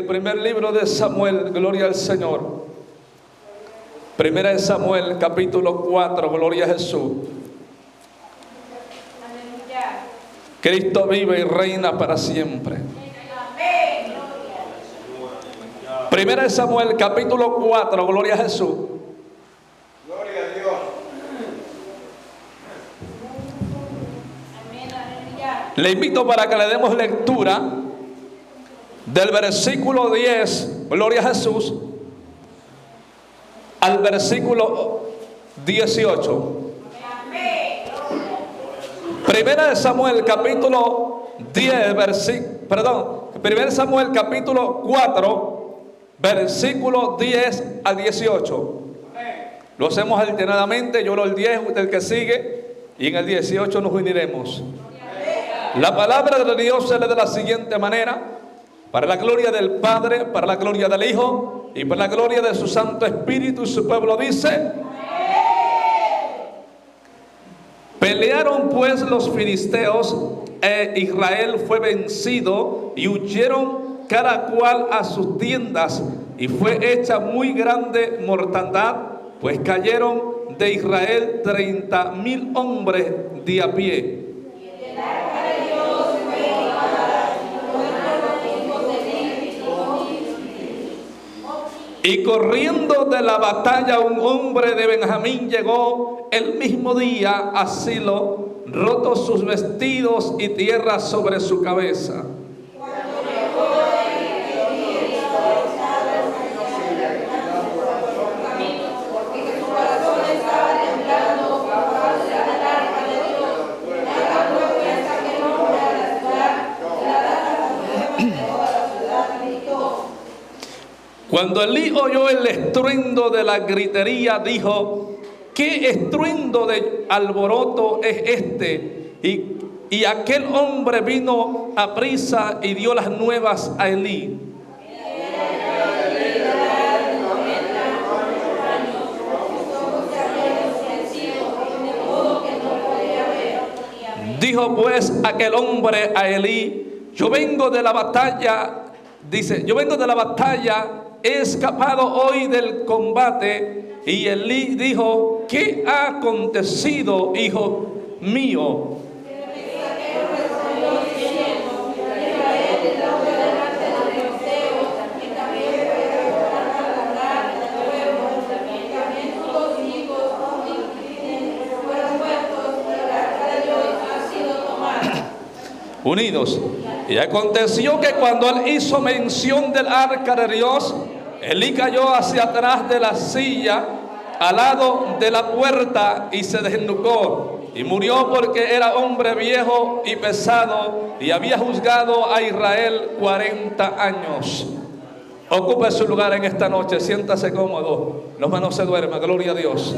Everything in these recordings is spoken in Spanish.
primer libro de Samuel, gloria al Señor. Primera de Samuel, capítulo 4, gloria a Jesús. Cristo vive y reina para siempre. Primera de Samuel, capítulo 4, gloria a Jesús. Gloria a Dios. Le invito para que le demos lectura del versículo 10, gloria a Jesús, al versículo 18. Primera de Samuel, capítulo 10, Primera de Samuel, capítulo 4, versículo 10 al 18. Lo hacemos alternadamente, yo leo el 10, usted el que sigue, y en el 18 nos uniremos. La palabra de Dios se lee de la siguiente manera: para la gloria del Padre, para la gloria del Hijo y para la gloria de su Santo Espíritu. Y su pueblo dice: pelearon pues los filisteos, Israel fue vencido, y huyeron cada cual a sus tiendas, y fue hecha muy grande mortandad, pues cayeron de Israel 30,000 hombres de a pie. Y corriendo de la batalla un hombre de Benjamín llegó el mismo día a Silo, rotos sus vestidos y tierra sobre su cabeza. Cuando Elí oyó el estruendo de la gritería, dijo: ¿qué estruendo de alboroto es este? Y aquel hombre vino a prisa y dio las nuevas a Elí. Dijo pues aquel hombre a Elí: yo vengo de la batalla, he escapado hoy del combate. Y Elí dijo: ¿qué ha acontecido, hijo mío? Unidos. Y aconteció que cuando él hizo mención del arca de Dios, Elí cayó hacia atrás de la silla, al lado de la puerta, y se desnucó, y murió, porque era hombre viejo y pesado, y había juzgado a Israel 40 años. Ocupe su lugar en esta noche, siéntase cómodo, los manos se duerman, gloria a Dios.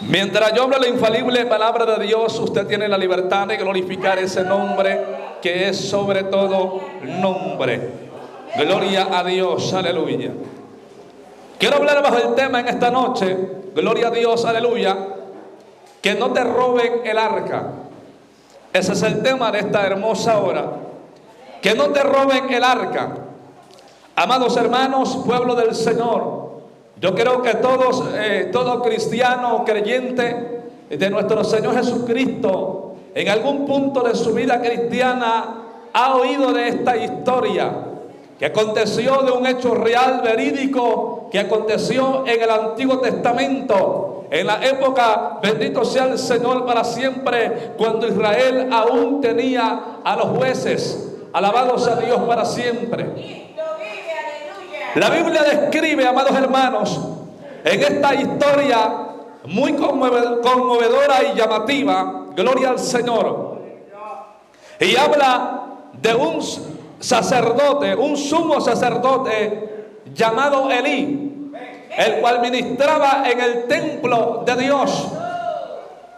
Mientras yo hablo la infalible palabra de Dios, usted tiene la libertad de glorificar ese nombre que es sobre todo nombre. Gloria a Dios, aleluya. Quiero hablar bajo el tema en esta noche, gloria a Dios, aleluya, que no te roben el arca. Ese es el tema de esta hermosa hora. Que no te roben el arca. Amados hermanos, pueblo del Señor, yo creo que todo cristiano creyente de nuestro Señor Jesucristo, en algún punto de su vida cristiana, ha oído de esta historia que aconteció, de un hecho real, verídico, que aconteció en el Antiguo Testamento, en la época, bendito sea el Señor para siempre, cuando Israel aún tenía a los jueces. Alabado sea Dios para siempre. La Biblia describe, amados hermanos, en esta historia muy conmovedora y llamativa, gloria al Señor, y habla de un sacerdote, un sumo sacerdote llamado Elí, el cual ministraba en el templo de Dios.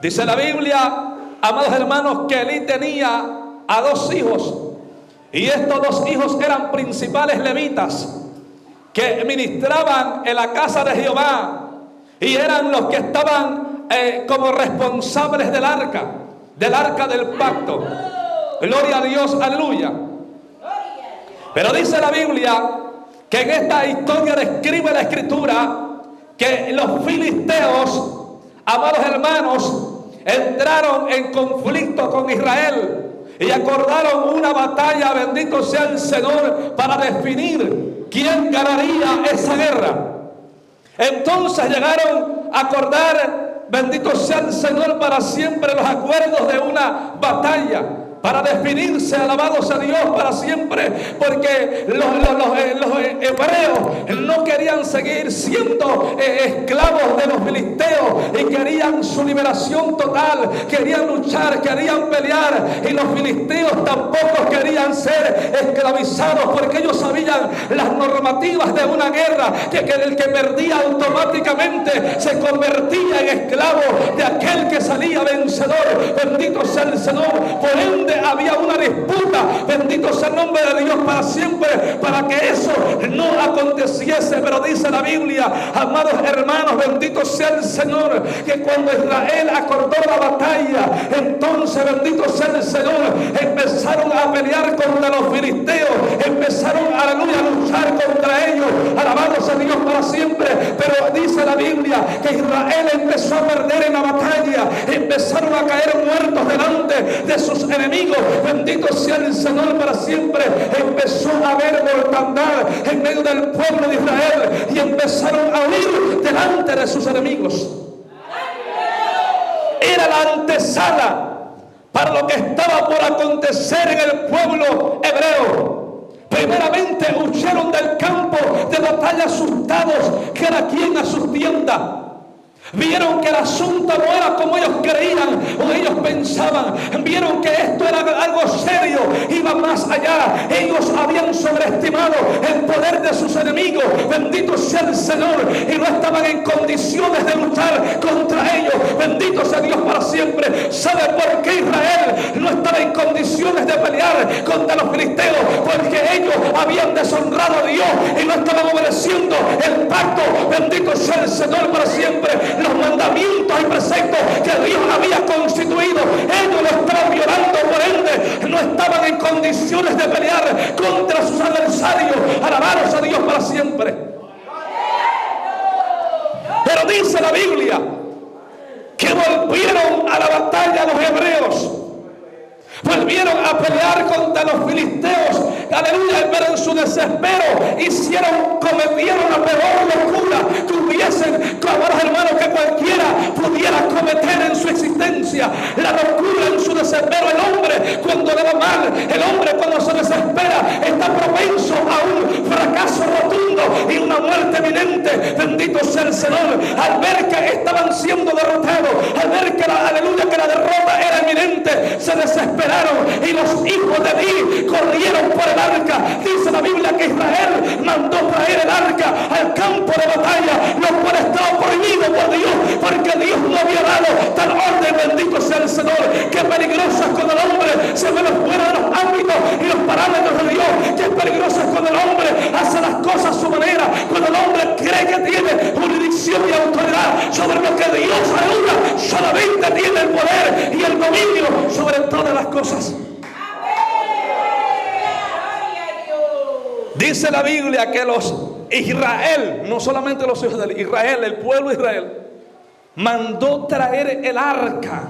Dice la Biblia, amados hermanos, que Elí tenía a 2 hijos, y estos 2 hijos eran principales levitas, que ministraban en la casa de Jehová, y eran los que estaban como responsables del arca del pacto. Gloria a Dios, aleluya. Pero dice la Biblia que en esta historia describe la Escritura que los filisteos, amados hermanos, entraron en conflicto con Israel y acordaron una batalla, bendito sea el Señor, para definir quién ganaría esa guerra. Entonces llegaron a acordar, bendito sea el Señor para siempre, los acuerdos de una batalla para definirse, alabados a Dios para siempre, porque los hebreos no querían seguir siendo esclavos de los filisteos y querían su liberación total, querían luchar, querían pelear, y los filisteos tampoco querían ser esclavizados, porque ellos sabían las normativas de una guerra, que el que perdía automáticamente se convertía en esclavo de aquel que salía vencedor. Bendito sea el Señor. Por ende había una disputa, bendito sea el nombre de Dios para siempre, para que eso no aconteciese. Pero dice la Biblia, amados hermanos, bendito sea el Señor, que cuando Israel acordó la batalla, entonces bendito sea el Señor, empezaron a pelear contra los filisteos, empezaron, aleluya, a luchar contra ellos, alabados a Dios para siempre. Pero dice la Biblia que Israel empezó a perder en la batalla, empezaron a caer muertos delante de sus enemigos. Bendito sea el Señor para siempre. Empezó a haber mortandad en medio del pueblo de Israel y empezaron a huir delante de sus enemigos. Era la antesala para lo que estaba por acontecer en el pueblo hebreo. Primeramente huyeron del campo de batalla asustados, cada quien a su tienda. Vieron que el asunto no era como ellos creían o ellos pensaban. Vieron que esto era algo serio, iba más allá. Ellos habían sobreestimado el poder de sus enemigos, bendito sea el Señor, y no estaban en condiciones de luchar contra ellos. Bendito sea Dios para siempre. ¿Sabe por qué Israel no estaba en condiciones de pelear contra los filisteos? Porque ellos habían deshonrado a Dios y no estaban obedeciendo el pacto, bendito sea el Señor para siempre. Los mandamientos y preceptos que Dios había constituido, ellos lo estaban violando. Por ende no estaban en condiciones de pelear contra sus adversarios. Alabados a Dios para siempre. Pero dice la Biblia que volvieron a la batalla los hebreos, volvieron a pelear contra los filisteos, aleluya, pero en su desespero cometieron la peor locura que hubiesen, amados hermanos, que cualquiera pudiera cometer en su existencia. La locura en su desespero. El hombre cuando le va mal, el hombre cuando se desespera, está propenso a un fracaso rotundo y una muerte eminente. Bendito sea el Señor. Al ver que estaban siendo derrotados, al ver que la derrota era eminente, se desesperaron y los hijos de Eli corrieron por el arca. Dice la Biblia que Israel mandó traer el arca al campo de batalla, lo cual estaba prohibido por Dios, porque Dios no había dado tal orden. Bendito sea el Señor. Qué peligroso es cuando el hombre se ve fuera de los ámbitos y los parámetros de Dios. Qué peligroso es cuando el hombre hace las cosas a su manera, cuando el hombre cree que tiene jurisdicción y autoridad sobre lo que Dios, aleluya, solamente tiene el poder y el dominio sobre todas las cosas. Dice la Biblia que Israel, no solamente los hijos de Israel, el pueblo de Israel, mandó traer el arca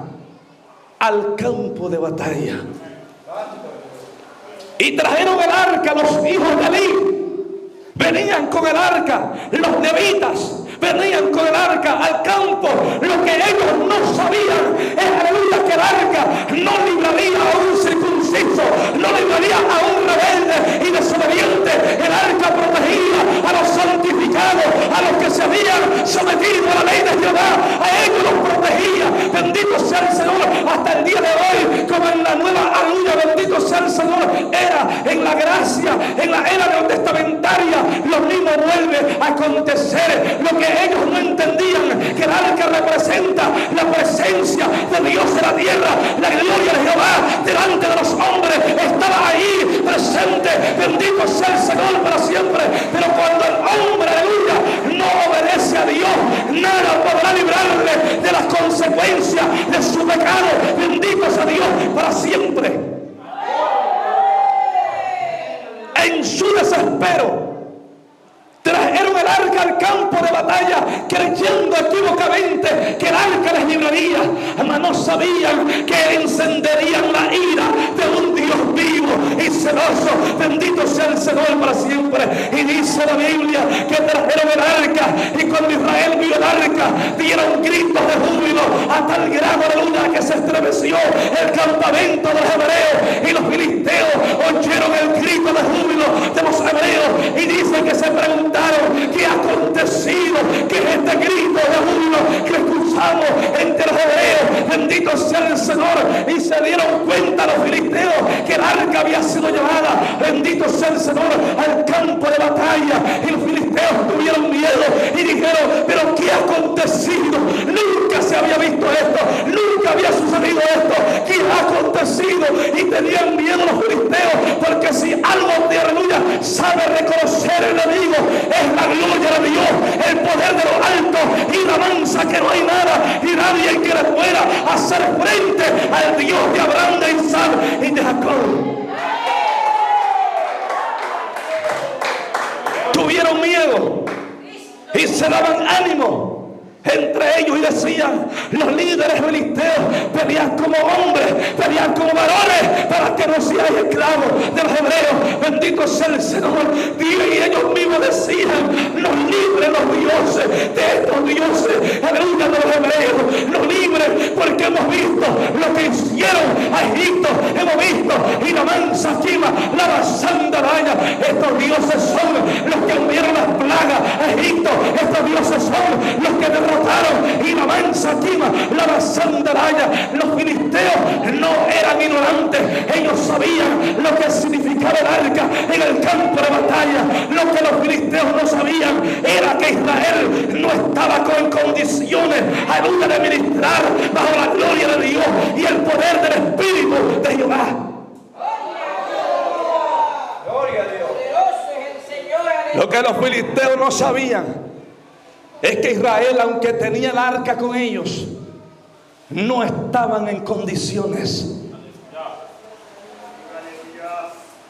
al campo de batalla. Y trajeron el arca los hijos de Eli. Venían con el arca los levitas, venían con el arca al campo. Lo que ellos no sabían es, aleluya, que el arca no libraría a un circunciso, no libraría a un rebelde y desobediente. El arca protegía a los santificados, a los que se habían sometido a la ley de Jehová. A ellos los protegía. Bendito sea el Señor. Hasta el día de hoy, como en la nueva, aleluya, bendito sea el Señor, era en la gracia, en la era neotestamentaria, lo mismo vuelve a acontecer. Lo que ellos no entendían, que el arca representa la presencia de Dios en la tierra, la gloria de Jehová delante de los hombres, estaba ahí presente. Bendito sea el Señor para siempre. Pero cuando el hombre, aleluya, no obedece a Dios, nada podrá librarle de las consecuencias de su pecado. Bendito sea Dios para siempre. en su desespero, trajeron el arca al campo de batalla, creyendo equivocadamente que el arca les libraría, mas no sabían que encenderían la ira de un Dios vivo y celoso. Bendito sea el Señor para siempre. Y dice la Biblia que trajeron el arca, y cuando Israel vio el arca, dieron gritos de júbilo a tal grado, aleluya, que se estremeció el campamento de los hebreos, y los filisteos oyeron el grito de júbilo de los hebreos, y dice que se preguntaron: ¿qué ha acontecido? ¿Qué es este grito de júbilo que escuchamos entre los hebreos? Bendito sea el Señor. Y se dieron cuenta los filisteos que el arca había sido llevada, bendito sea el Señor, al campo de batalla. Y los filisteos tuvieron miedo y dijeron: ¿pero qué ha acontecido? Nunca se había visto esto, nunca había sucedido esto. ¿Qué ha acontecido? Y tenían miedo los filisteos, porque si algo de aleluya sabe reconocer el enemigo, es la gloria de Dios, el poder de lo alto, y la mansa que no hay nada y nadie que le pueda hacer frente al Dios de Abraham, de Isaac y de Jacob. Tuvieron miedo y se daban ánimo entre ellos y decían: los líderes filisteos pelean como hombres, pelean como varones, para que no seáis esclavos de los hebreos. Bendito sea el Señor. Y ellos mismos decían: nos libren los dioses de estos dioses, aleluya, de los hebreos. Nos libren, porque hemos visto lo que hicieron a Egipto, hemos visto y la mansa quima, la basanda daña. Estos dioses son los que enviaron las plagas a Egipto, estos dioses son los que derrotaron y la mansa quima, la basanda daña. Los filisteos no eran ignorantes, ellos sabían lo que significaba el arca en el campo de batalla. Lo que los filisteos no sabían era que Israel no estaba en condiciones, aleluya, de ministrar bajo la gloria de Dios y el poder del Espíritu de Jehová. Gloria a Dios. Lo que los filisteos no sabían es que Israel, aunque tenía el arca con ellos, no estaban en condiciones,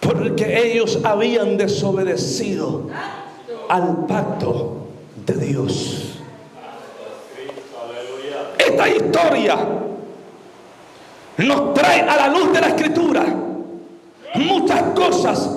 porque ellos habían desobedecido al pacto de Dios. Esta historia nos trae a la luz de la Escritura muchas cosas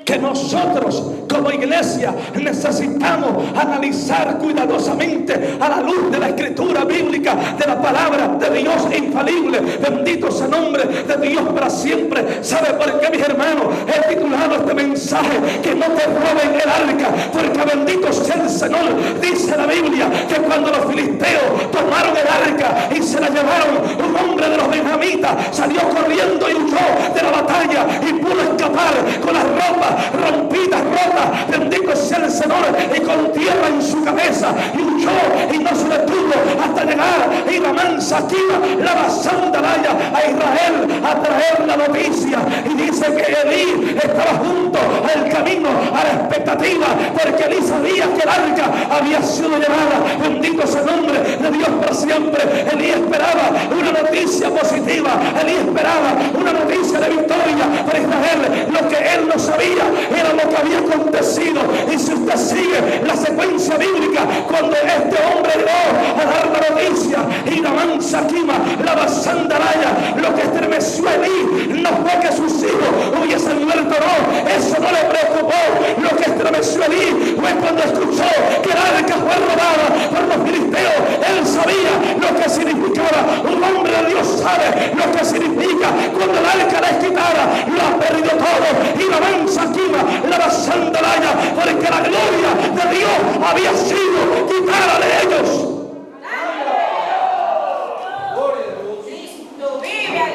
que nosotros como iglesia necesitamos analizar cuidadosamente a la luz de la Escritura bíblica, de la palabra de Dios infalible. Bendito sea el nombre de Dios para siempre. ¿Sabe por qué, mis hermanos, he titulado este mensaje: que no te roben el arca? Porque bendito sea el Señor. Dice la Biblia que cuando los filisteos tomaron el arca y se la llevaron, un hombre de los benjamitas salió corriendo y huyó de la batalla y pudo escapar con las ropas rompidas, rotas, bendito sea el Señor, y con tierra en su cabeza, y huyó y no se detuvo hasta llegar y la mansa quima, la basanda daña a Israel a traer la noticia. Y dice que Elí estaba junto al camino, a la expectativa, porque Elí sabía que el arca había sido llevada. Bendito sea el nombre de Dios para siempre. Elí esperaba una noticia positiva, Elí esperaba una noticia de victoria para Israel. Lo que él no sabía era lo que había acontecido. Y si usted sigue la secuencia bíblica, cuando este hombre llegó a dar la noticia y la mansa quima, la basanda daña, lo que estremeció a Elí no fue que sus hijos hubiesen muerto, no, eso no le preocupó. Lo que estremeció a Elí fue cuando escuchó que el arca fue robada por los filisteos. Él sabía lo que significaba. Un hombre de Dios sabe lo que significa cuando el arca la es quitada, lo ha perdido todo. Y la mansa quima, la basanda daña, porque la gloria de Dios había sido quitada de ellos.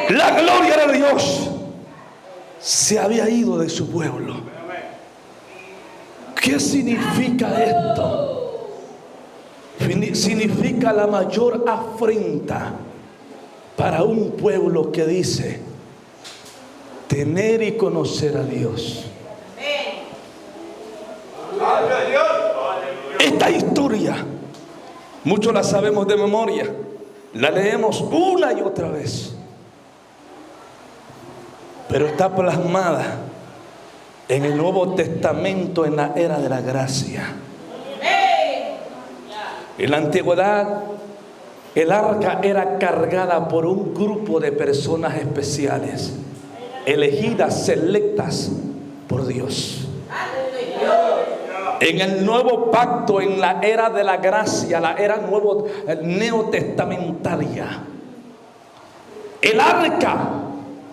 La gloria de Dios se había ido de su pueblo. ¿Qué significa esto? Significa la mayor afrenta para un pueblo que dice tener y conocer a Dios. Esta historia muchos la sabemos de memoria, la leemos una y otra vez, pero está plasmada En el Nuevo Testamento, en la era de la gracia. En la antigüedad, el arca era cargada por un grupo de personas especiales, elegidas, selectas por Dios. En el nuevo pacto, en la era de la gracia, la era neotestamentaria, el arca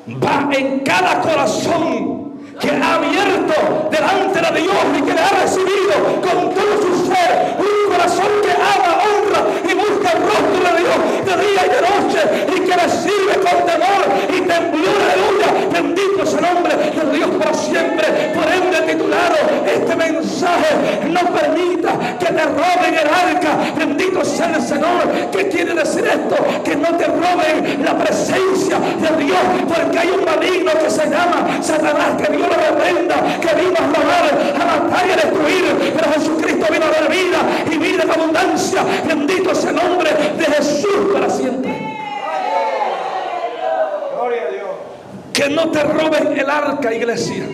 va en cada corazón que ha abierto delante de Dios y que le ha recibido con todo su ser, un corazón que ama, honra y busca el rostro de Dios de día y de noche, y que le sirve con temor y temblor. Aleluya, bendito es el nombre de Dios para siempre. Por ende, titulado este mensaje: no permita que te roben el arca. Bendito sea el Señor. ¿Qué quiere decir esto? Que no te roben la presencia de Dios, porque hay un maligno que se llama Satanás, que Dios lo reprenda, que vino a robar, a matar y a destruir, pero Jesucristo vino a dar vida y vida en abundancia. Bendito es el nombre de Jesús para siempre. Gloria a Dios. Que no te roben el arca, iglesia.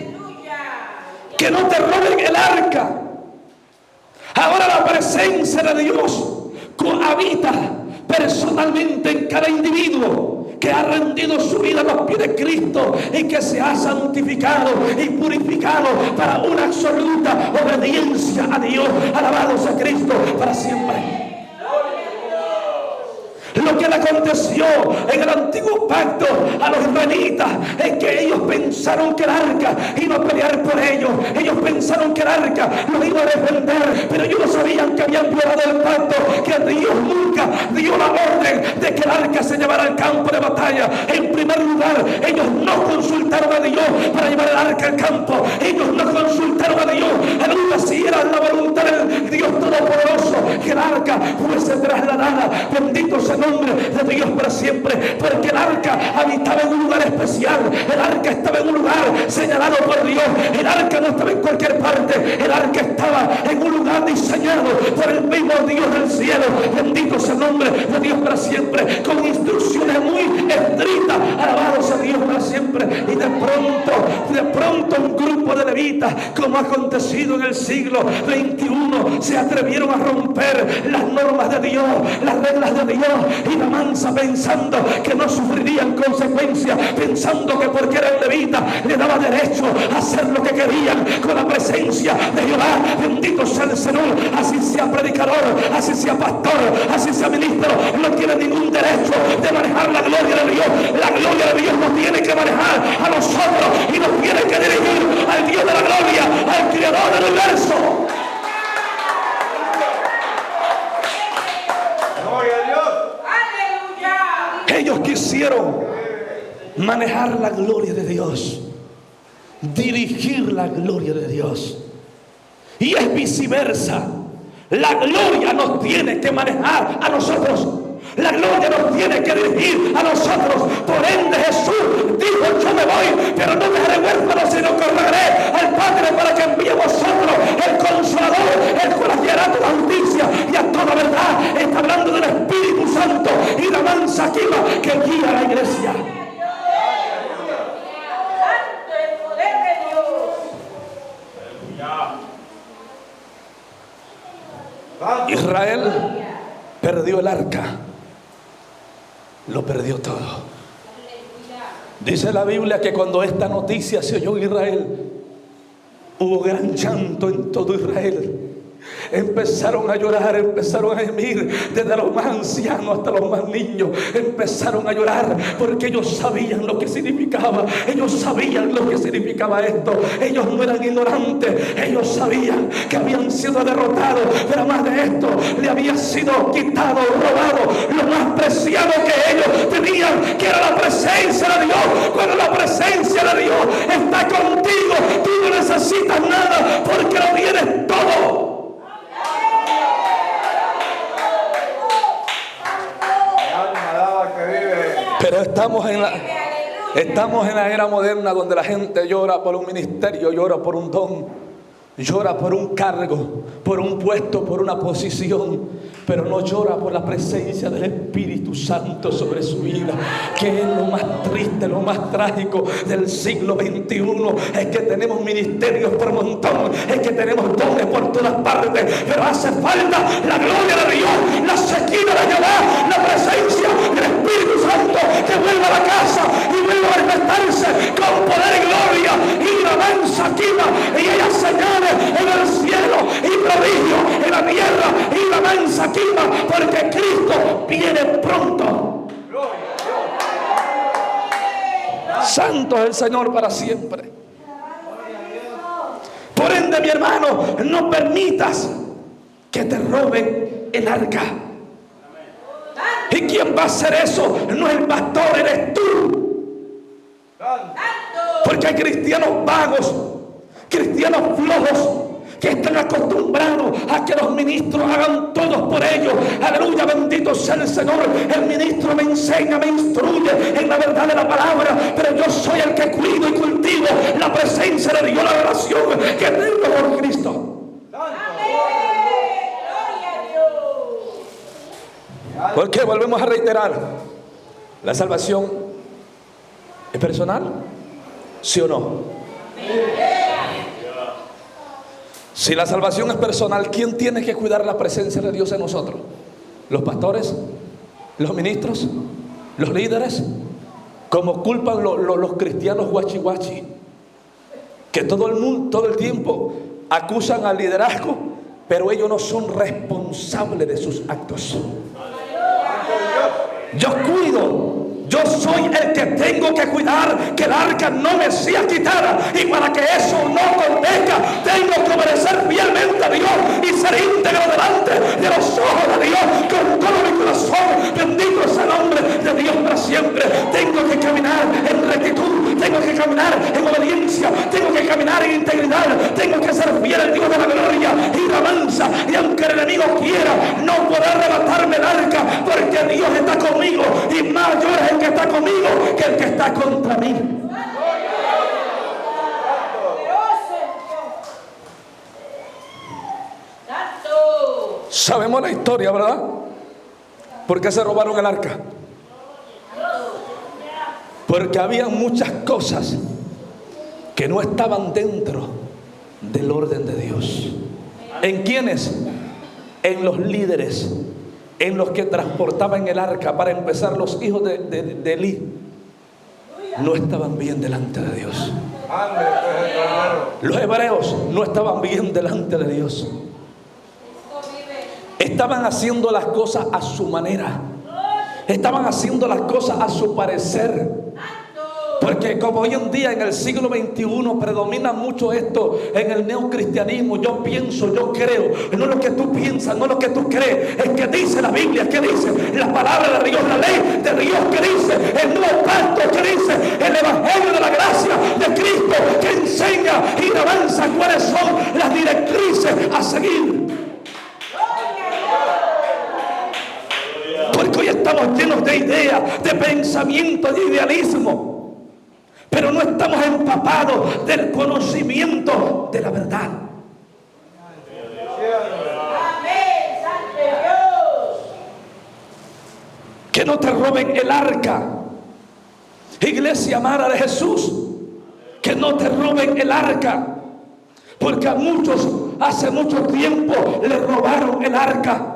Que no te roben el arca. Ahora la presencia de Dios cohabita personalmente en cada individuo que ha rendido su vida a los pies de Cristo y que se ha santificado y purificado para una absoluta obediencia a Dios. Alabado sea Cristo para siempre. Lo que le aconteció en el antiguo pacto a los israelitas es que ellos pensaron que el arca iba a pelear por ellos. Ellos pensaron que el arca los iba a defender, pero ellos no sabían que habían violado el pacto, que Dios nunca dio la orden de que el arca se llevara al campo de batalla. En primer lugar, ellos no consultaron a Dios para llevar el arca al campo. Ellos no consultaron a Dios. Aleluya, si era la voluntad del Dios Todopoderoso que el arca fuese trasladada. Bendito sea el nombre de Dios para siempre, porque el arca habitaba en un lugar especial. El arca estaba en un lugar señalado por Dios. El arca no estaba en cualquier parte. El arca estaba en un lugar diseñado por el mismo Dios del cielo. Bendito sea el nombre de Dios para siempre, con instrucciones muy estrictas. Alabado sea Dios para siempre. Y de pronto un grupo de levitas, como ha acontecido en el siglo XXI, se atrevieron a romper las normas de Dios, las reglas de Dios, y la mansa, pensando que no sufrirían consecuencias, pensando que porque eran levitas le daba derecho a hacer lo que querían con la presencia de Jehová. Bendito sea el Señor. Así sea predicador, así sea pastor, así sea ministro, no tiene ningún derecho de manejar la gloria de Dios. La gloria de Dios nos tiene que manejar a nosotros y nos tiene que dirigir al Dios de la gloria, al Creador del universo. Ellos quisieron manejar la gloria de Dios, dirigir la gloria de Dios. Y es viceversa. La gloria nos tiene que manejar a nosotros. La gloria nos tiene que dirigir a nosotros. Por ende Jesús dijo: yo me voy, pero no dejaré huérfano, sino correré al Padre para que envíe a vosotros el Consolador, el cual os guiará a toda justicia y a toda verdad. Está hablando del Espíritu Santo y la mansa Aquila que guía a la iglesia. Israel perdió el arca, lo perdió todo. Dice la Biblia que cuando esta noticia se oyó en Israel, hubo gran llanto en todo Israel. Empezaron a llorar, empezaron a gemir, desde los más ancianos hasta los más niños. Empezaron a llorar porque ellos sabían lo que significaba. Ellos sabían lo que significaba esto. Ellos no eran ignorantes. Ellos sabían que habían sido derrotados, pero más de esto, le había sido quitado, robado lo más preciado que ellos tenían, que era la presencia de Dios. Cuando la presencia de Dios está contigo, tú no necesitas nada, porque lo tienes todo. Pero estamos en la era moderna, donde la gente llora por un ministerio, llora por un don, Llora por un cargo, por un puesto, por una posición, pero no llora por la presencia del Espíritu Santo sobre su vida, que es lo más triste, lo más trágico del siglo XXI. Es que tenemos ministerios por montón, es que tenemos dones por todas partes, pero hace falta la gloria de Dios, la Shekinah de Jehová, la presencia del Espíritu Santo que vuelva a la casa y vuelva a manifestarse con poder y gloria, y la mansa y ella señales en el cielo y prodigio en la tierra y la mansa porque Cristo viene pronto. Santo es el Señor para siempre. Por ende, mi hermano, no permitas que te roben el arca. ¿Y quién va a hacer eso? No el pastor, eres tú. Porque hay cristianos vagos, cristianos flojos, que están acostumbrados a que los ministros hagan todo por ellos. Aleluya, bendito sea el Señor. El ministro me enseña, me instruye en la verdad de la palabra, pero yo soy el que cuido y cultivo la presencia de Dios, la oración que tengo por Cristo. Porque volvemos a reiterar, la salvación es personal, ¿sí o no? Si la salvación es personal, ¿quién tiene que cuidar la presencia de Dios en nosotros? ¿Los pastores? ¿Los ministros? ¿Los líderes? Como culpan los cristianos guachi guachi, que todo el tiempo acusan al liderazgo, pero ellos no son responsables de sus actos. Yo cuido. Yo soy el que tengo que cuidar que el arca no me sea quitada, y para que eso no acontezca tengo que obedecer fielmente a Dios y ser íntegro delante de los ojos de Dios con todo mi corazón. Bendito sea el nombre de Dios para siempre. Tengo que caminar en rectitud, tengo que caminar en obediencia, tengo que caminar en integridad, tengo que ser fiel al Dios de la gloria y la mansa, y aunque el enemigo quiera, no podrá arrebatarme el arca, porque Dios está conmigo, y mayor es el que está conmigo que el que está contra mí. Sabemos la historia, ¿verdad? ¿Por qué se robaron el arca? Porque había muchas cosas que no estaban dentro del orden de Dios. ¿En quiénes? En los líderes, en los que transportaban el arca. Para empezar, los hijos de Elí no estaban bien delante de Dios. Los hebreos no estaban bien delante de Dios. Estaban haciendo las cosas a su manera, estaban haciendo las cosas a su parecer. Porque como hoy en día en el siglo XXI predomina mucho esto en el neocristianismo, yo pienso, yo creo, no lo que tú piensas, no lo que tú crees, es que dice la Biblia, que dice la palabra de Dios, la ley de Dios, que dice el nuevo pacto, que dice el evangelio de la gracia de Cristo, que enseña y avanza cuáles son las directrices a seguir. Porque hoy estamos llenos de ideas, de pensamiento, de idealismo, pero no estamos empapados del conocimiento de la verdad. Que no te roben el arca, iglesia amada de Jesús, que no te roben el arca, porque a muchos hace mucho tiempo le robaron el arca.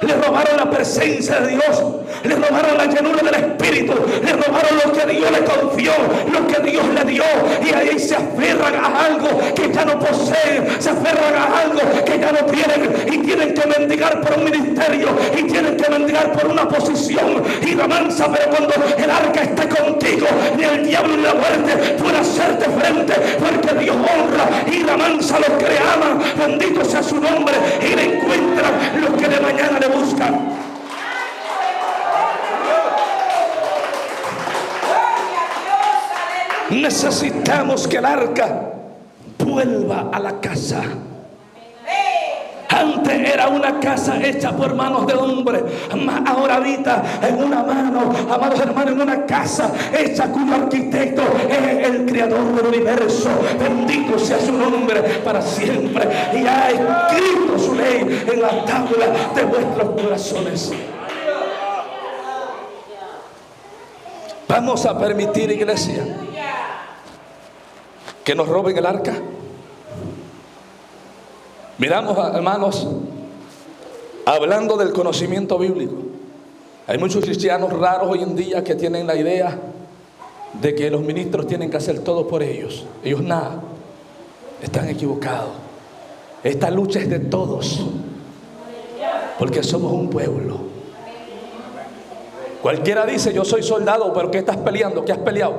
Le robaron la presencia de Dios, le robaron la llenura del Espíritu, le robaron lo que Dios le confió, lo que Dios le dio, y ahí se aferran a algo que ya no poseen, se aferran a algo que ya no tienen, y tienen que mendigar por un ministerio, y tienen que mendigar por una posición y la mansa. Pero cuando el arca esté contigo, ni el diablo ni la muerte puede hacerte frente, porque Dios honra y la mansa a los que le aman. Bendito sea su nombre, y le encuentran los que de mañana le buscan. Necesitamos que el arca vuelva a la casa. Antes era una casa hecha por manos de hombres, mas ahora habita en una mano, amados hermanos, en una casa hecha cuyo arquitecto es el creador del universo. Bendito sea su nombre para siempre, y ha escrito su ley en la tabla de vuestros corazones. Vamos a permitir, iglesia, que nos roben el arca. Miramos, hermanos, hablando del conocimiento bíblico, hay muchos cristianos raros hoy en día que tienen la idea de que los ministros tienen que hacer todo por ellos. Ellos nada. Están equivocados. Esta lucha es de todos, porque somos un pueblo. Cualquiera dice: yo soy soldado, pero ¿qué estás peleando? ¿Qué has peleado?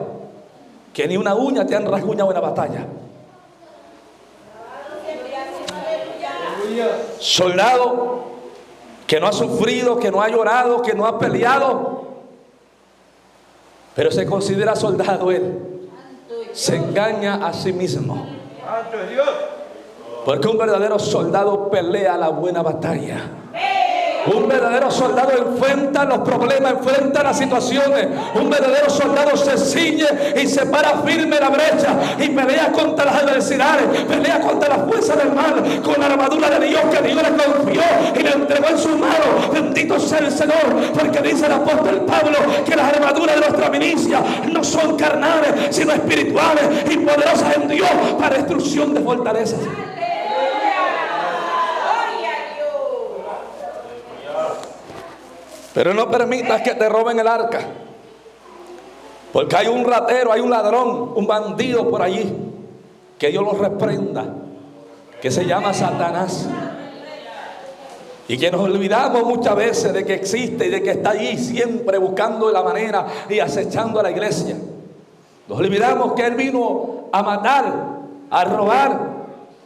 Que ni una uña te han rasguñado en la batalla. Soldado que no ha sufrido, que no ha llorado, que no ha peleado, pero se considera soldado él. Se engaña a sí mismo. Porque un verdadero soldado pelea la buena batalla. Un verdadero soldado enfrenta los problemas, enfrenta las situaciones. Un verdadero soldado se ciñe y se para firme la brecha y pelea contra las adversidades, pelea contra las fuerzas del mal con la armadura de Dios que Dios le confió y le entregó en sus manos. Bendito sea el Señor, porque dice el apóstol Pablo que las armaduras de nuestra milicia no son carnales, sino espirituales y poderosas en Dios para destrucción de fortalezas. Pero no permitas que te roben el arca, porque hay un ratero, hay un ladrón, un bandido por allí, que Dios lo reprenda, que se llama Satanás, y que nos olvidamos muchas veces de que existe y de que está allí siempre buscando la manera y acechando a la iglesia. Nos olvidamos que Él vino a matar, a robar,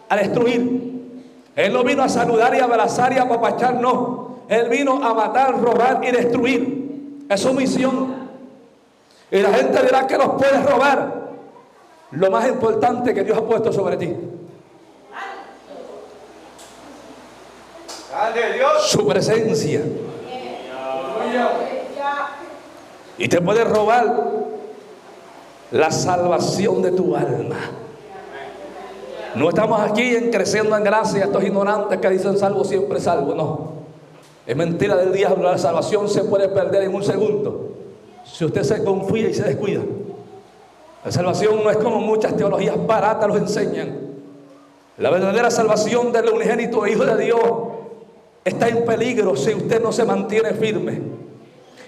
a destruir. Él no vino a saludar y a abrazar y a apapachar, no. Él vino a matar, robar y destruir. Es su misión. Y la gente dirá que nos puedes robar lo más importante que Dios ha puesto sobre ti: su presencia. Y te puede robar la salvación de tu alma. No estamos aquí en creciendo en gracia, estos ignorantes que dicen salvo siempre salvo. No. Es mentira del diablo. La salvación se puede perder en un segundo si usted se confía y se descuida. La salvación no es como muchas teologías baratas los enseñan. La verdadera salvación del unigénito Hijo de Dios está en peligro si usted no se mantiene firme.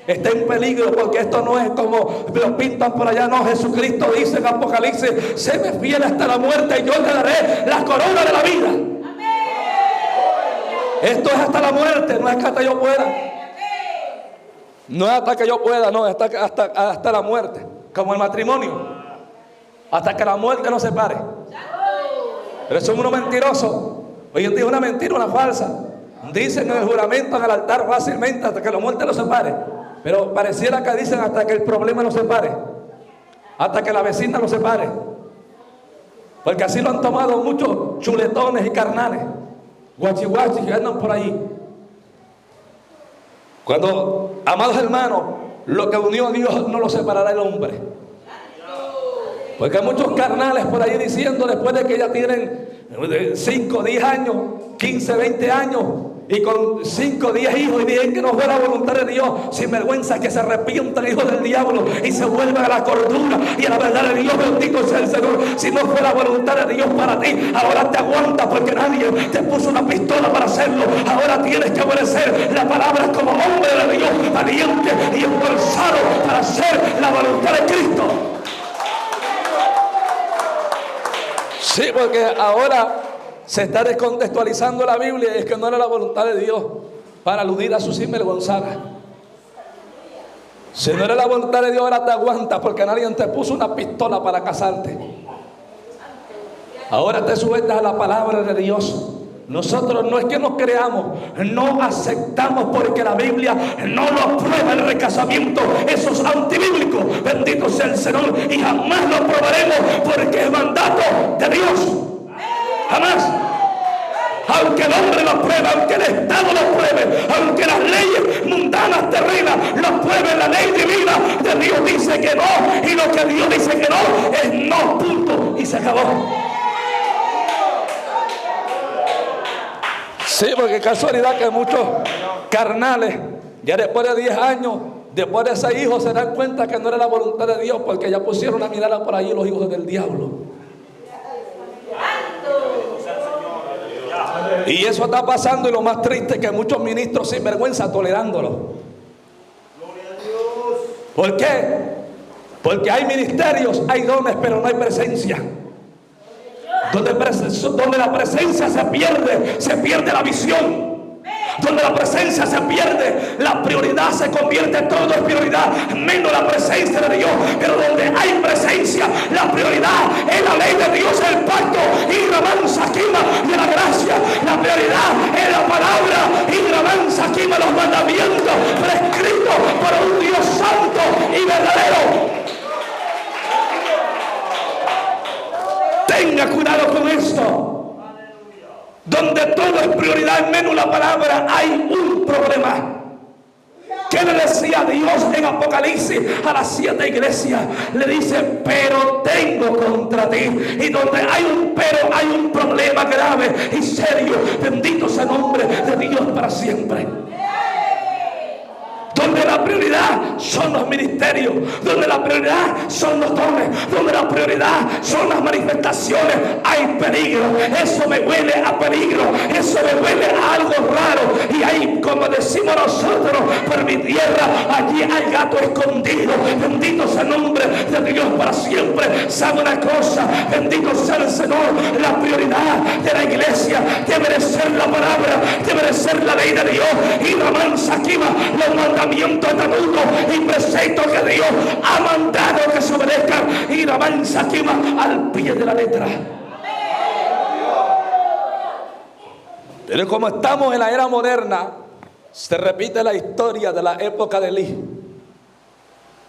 Está en peligro porque esto no es como lo pintan por allá. No, Jesucristo dice en Apocalipsis: séme fiel hasta la muerte y yo le daré la corona de la vida. Esto es hasta la muerte, no es que hasta yo pueda. No es hasta que yo pueda, no, es hasta la muerte. Como el matrimonio, hasta que la muerte nos separe. Pero son unos mentirosos. Hoy en día es una mentira, una falsa. Dicen en el juramento, en el altar, fácilmente hasta que la muerte nos separe. Pero pareciera que dicen hasta que el problema nos separe, hasta que la vecina nos separe. Porque así lo han tomado muchos chuletones y carnales, guachihuachis que andan por ahí. Cuando, amados hermanos, lo que unió a Dios no lo separará el hombre. Porque hay muchos carnales por ahí diciendo, después de que ya tienen 5, 10 años, 15, 20 años, y con 5, 10 hijos, y dicen que no fue la voluntad de Dios, sin vergüenza, que se arrepientan, hijos del diablo, y se vuelvan a la cordura y a la verdad de Dios. Bendito sea el Señor. Si no fue la voluntad de Dios para ti, ahora te aguanta, porque nadie te puso una pistola para hacerlo. Ahora tienes que obedecer la palabra como hombre de Dios, valiente y esforzado para hacer la voluntad de Cristo. Sí, porque ahora se está descontextualizando la Biblia, y es que no era la voluntad de Dios para aludir a su sinvergonzada. Si no era la voluntad de Dios, ahora te aguanta, porque nadie te puso una pistola para casarte. Ahora te sujetas a la palabra de Dios. Nosotros no es que nos creamos, no aceptamos, porque la Biblia no nos prueba el recasamiento. Eso es antibíblico. Bendito sea el Señor. Y jamás lo probaremos, porque es mandato de Dios. Jamás. Aunque el hombre lo pruebe, aunque el Estado lo pruebe, aunque las leyes mundanas terrenas lo prueben, la ley divina de Dios dice que no, y lo que Dios dice que no es no, punto, y se acabó. Sí, porque casualidad que muchos carnales, ya después de 10 años, después de 6 hijos, se dan cuenta que no era la voluntad de Dios, porque ya pusieron la mirada por ahí los hijos del diablo. Y eso está pasando, y lo más triste es que muchos ministros sin vergüenza tolerándolo. ¿Por qué? Porque hay ministerios, hay dones, pero no hay presencia. Donde la presencia se pierde la visión. Donde la presencia se pierde, la prioridad se convierte, todo es prioridad, menos la presencia de Dios. Pero donde hay presencia, la prioridad es la ley de Dios, el pacto y la mansa quima de la gracia. La prioridad es la palabra y la mansa quima, los mandamientos prescritos por un Dios santo y verdadero. Tenga cuidado con esto. Donde todo es prioridad menos la palabra, hay un problema. ¿Qué le decía Dios en Apocalipsis a las 7 iglesias? Le dice, pero tengo contra ti. Y donde hay un pero, hay un problema grave y serio. Bendito sea el nombre de Dios para siempre. Donde la prioridad son los ministerios, donde la prioridad son los dones, donde la prioridad son las manifestaciones, hay peligro. Eso me huele a peligro, eso me huele a algo raro. Y ahí, como decimos nosotros, por mi tierra, allí hay gato escondido. Bendito sea el nombre de Dios para siempre. ¿Sabe una cosa? Bendito sea el Señor. La prioridad de la iglesia debe de ser la palabra, debe de ser la ley de Dios. Y la mansa quima, los mandamientos, estatutos y preceptos que Dios ha mandado que se obedezcan, y la mansa quima al pie de la letra. Pero como estamos en la era moderna, se repite la historia de la época de Elí.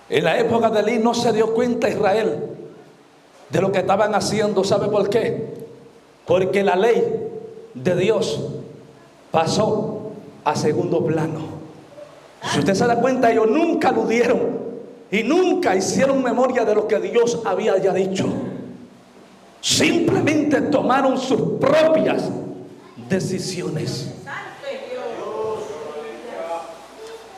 En la época de Elí no se dio cuenta Israel de lo que estaban haciendo. ¿Sabe por qué? Porque la ley de Dios pasó a segundo plano. Si usted se da cuenta, ellos nunca aludieron y nunca hicieron memoria de lo que Dios había ya dicho. Simplemente tomaron sus propias decisiones.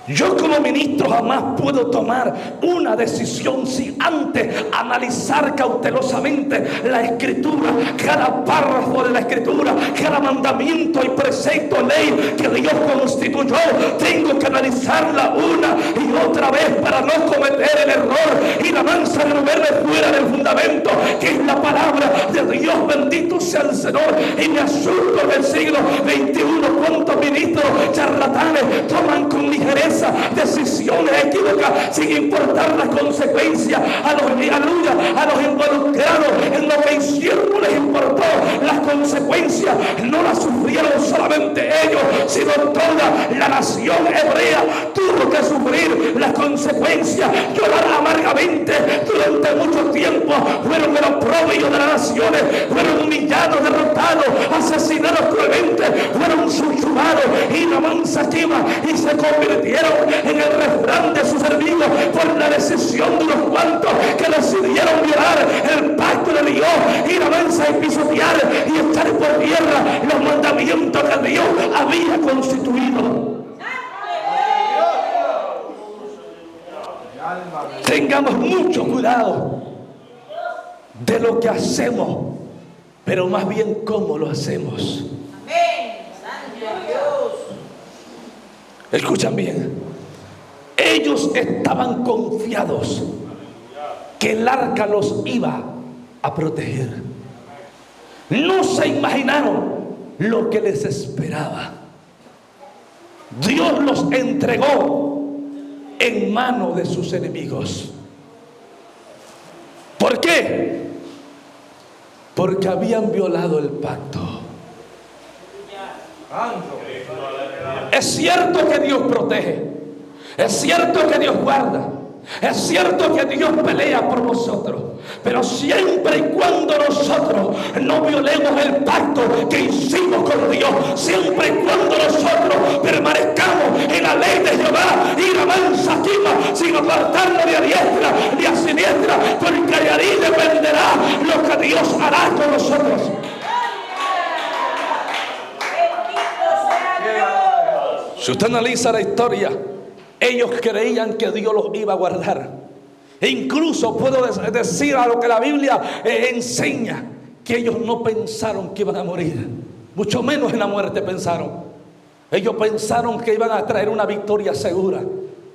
Yo como ministro jamás puedo tomar una decisión sin antes analizar cautelosamente la escritura, cada párrafo de la escritura, cada mandamiento y precepto, ley que Dios constituyó. Tengo que analizarla una y otra vez para no cometer el error y la mansa de moverme fuera del fundamento que es la palabra de Dios. Bendito sea el Señor. Y me asusto en el siglo XXI cuántos ministros charlatanes toman con ligereza decisiones equívocas sin importar las consecuencias. A los involucrados en lo que hicieron no les importó las consecuencias. No las sufrieron solamente ellos, sino toda la nación hebrea tuvo que sufrir las consecuencias, llorar amargamente durante mucho tiempo. Fueron el oprobio de las naciones, fueron humillados, derrotados, asesinados cruelmente, fueron subyugados y la mansa quema y se convirtieron en el refrán de sus enemigos por la decisión de unos cuantos que decidieron violar el pacto de Dios y la mansa y pisotear y echar por tierra los mandamientos que Dios había constituido. Tengamos mucho cuidado de lo que hacemos, pero más bien cómo lo hacemos. Escuchan bien, ellos estaban confiados que el arca los iba a proteger. No se imaginaron lo que les esperaba. Dios los entregó en manos de sus enemigos. ¿Por qué? Porque habían violado el pacto. Es cierto que Dios protege, es cierto que Dios guarda, Es cierto que Dios pelea por vosotros, pero siempre y cuando nosotros no violemos el pacto que hicimos con Dios, siempre y cuando nosotros permanezcamos en la ley de Jehová y la mansa quima, sin apartarnos ni a diestra ni a siniestra, porque de ahí dependerá lo que Dios hará con nosotros. Si usted analiza la historia, ellos creían que Dios los iba a guardar. E incluso puedo decir a lo que la Biblia enseña, que ellos no pensaron que iban a morir, mucho menos en la muerte pensaron. Ellos pensaron que iban a traer una victoria segura,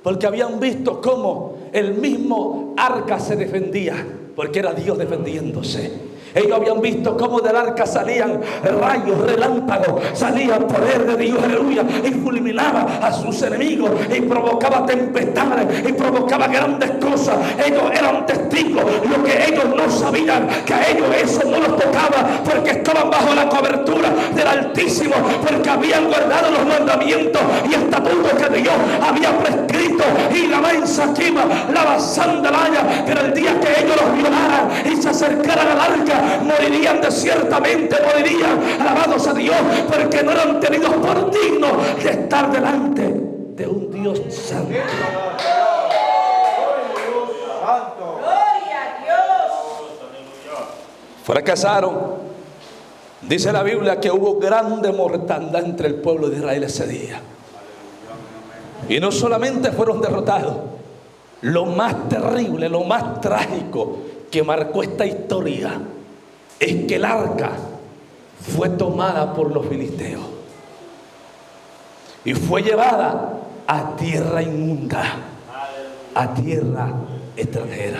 porque habían visto cómo el mismo arca se defendía, porque era Dios defendiéndose. Ellos habían visto cómo del arca salían rayos, relámpagos, salía el poder de Dios, aleluya, y fulminaba a sus enemigos y provocaba tempestades y provocaba grandes cosas. Ellos eran testigos. Lo que ellos no sabían, que a ellos eso no los tocaba, porque estaban bajo la cobertura del Altísimo, porque habían guardado los mandamientos y estatutos que Dios había prescrito. Y la mansa quima, la basandalaya, pero el día que ellos los violaran y se acercaran al arca, morirían, ciertamente morirían, alabados a Dios, porque no eran tenidos por dignos de estar delante de un Dios santo. Gloria a Dios. Fracasaron. Dice la Biblia que hubo grande mortandad entre el pueblo de Israel ese día. Y no solamente fueron derrotados, lo más terrible, lo más trágico que marcó esta historia es que el arca fue tomada por los filisteos y fue llevada a tierra inmunda, a tierra extranjera.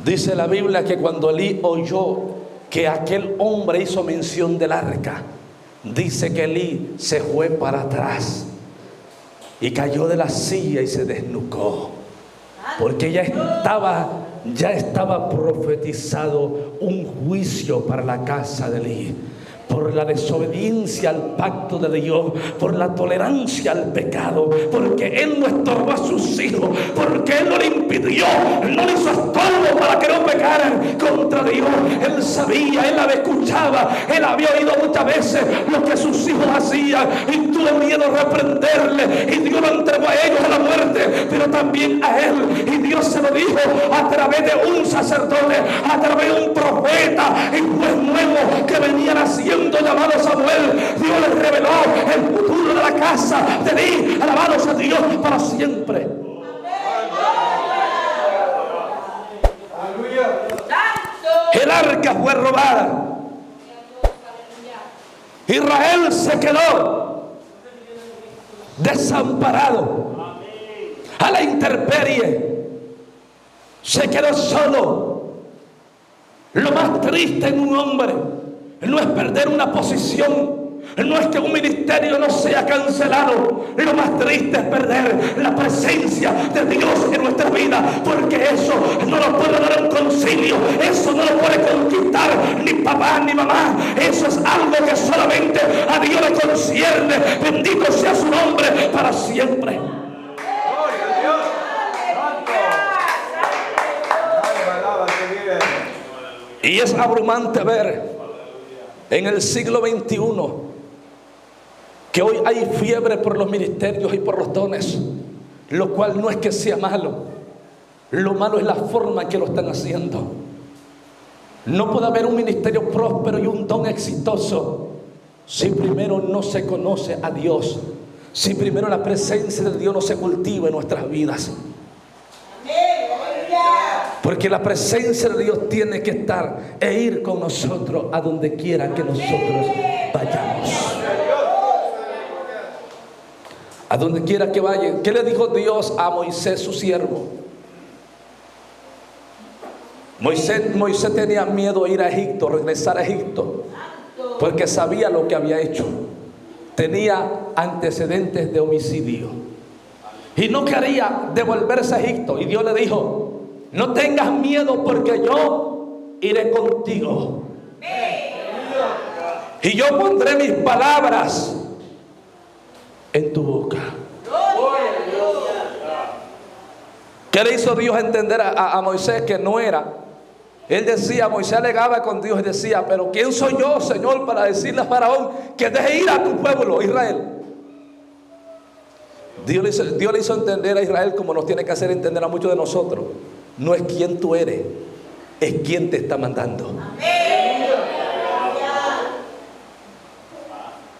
Dice la Biblia que cuando Elí oyó que aquel hombre hizo mención del arca, dice que Elí se fue para atrás y cayó de la silla y se desnucó, porque ya estaba profetizado un juicio para la casa de Elí, por la desobediencia al pacto de Dios, por la tolerancia al pecado, porque él no estorbó a sus hijos, porque él no le impidió, no le hizo estorbo para que no pecaran contra Dios. Él sabía, él la escuchaba, él había oído muchas veces lo que sus hijos hacían y tuvo miedo a reprenderle, y Dios lo entregó a ellos a la muerte, pero también a él, y Dios se lo dijo a través de un sacerdote, a través de un profeta y juez nuevo que venía naciendo, llamado Samuel. Dios les reveló el futuro de la casa de Elí, alabados a Dios para siempre. El arca fue robada. Israel se quedó desamparado, a la intemperie, se quedó solo. Lo más triste en un hombre no es perder una posición, no es que un ministerio no sea cancelado. Lo más triste es perder la presencia de Dios en nuestra vida, porque eso no lo puede dar un concilio, eso no lo puede conquistar ni papá ni mamá. Eso es algo que solamente a Dios le concierne. Bendito sea su nombre para siempre. Y es abrumante ver en el siglo XXI que hoy hay fiebre por los ministerios y por los dones, lo cual no es que sea malo. Lo malo es la forma en que lo están haciendo. No puede haber un ministerio próspero y un don exitoso si primero no se conoce a Dios, si primero la presencia de Dios no se cultiva en nuestras vidas. Porque la presencia de Dios tiene que estar e ir con nosotros a donde quiera que nosotros vayamos. A donde quiera que vayan. ¿Qué le dijo Dios a Moisés, su siervo? Moisés tenía miedo de ir a Egipto, regresar a Egipto, porque sabía lo que había hecho. Tenía antecedentes de homicidio y no quería devolverse a Egipto. Y Dios le dijo: no tengas miedo, porque yo iré contigo. Y yo pondré mis palabras en tu boca. ¿Qué le hizo Dios entender a Moisés que no era? Él decía, Moisés alegaba con Dios y decía, pero ¿quién soy yo, Señor, para decirle a Faraón que deje ir a tu pueblo, Israel? Dios le hizo entender a Israel, como nos tiene que hacer entender a muchos de nosotros. No es quién tú eres, es quién te está mandando.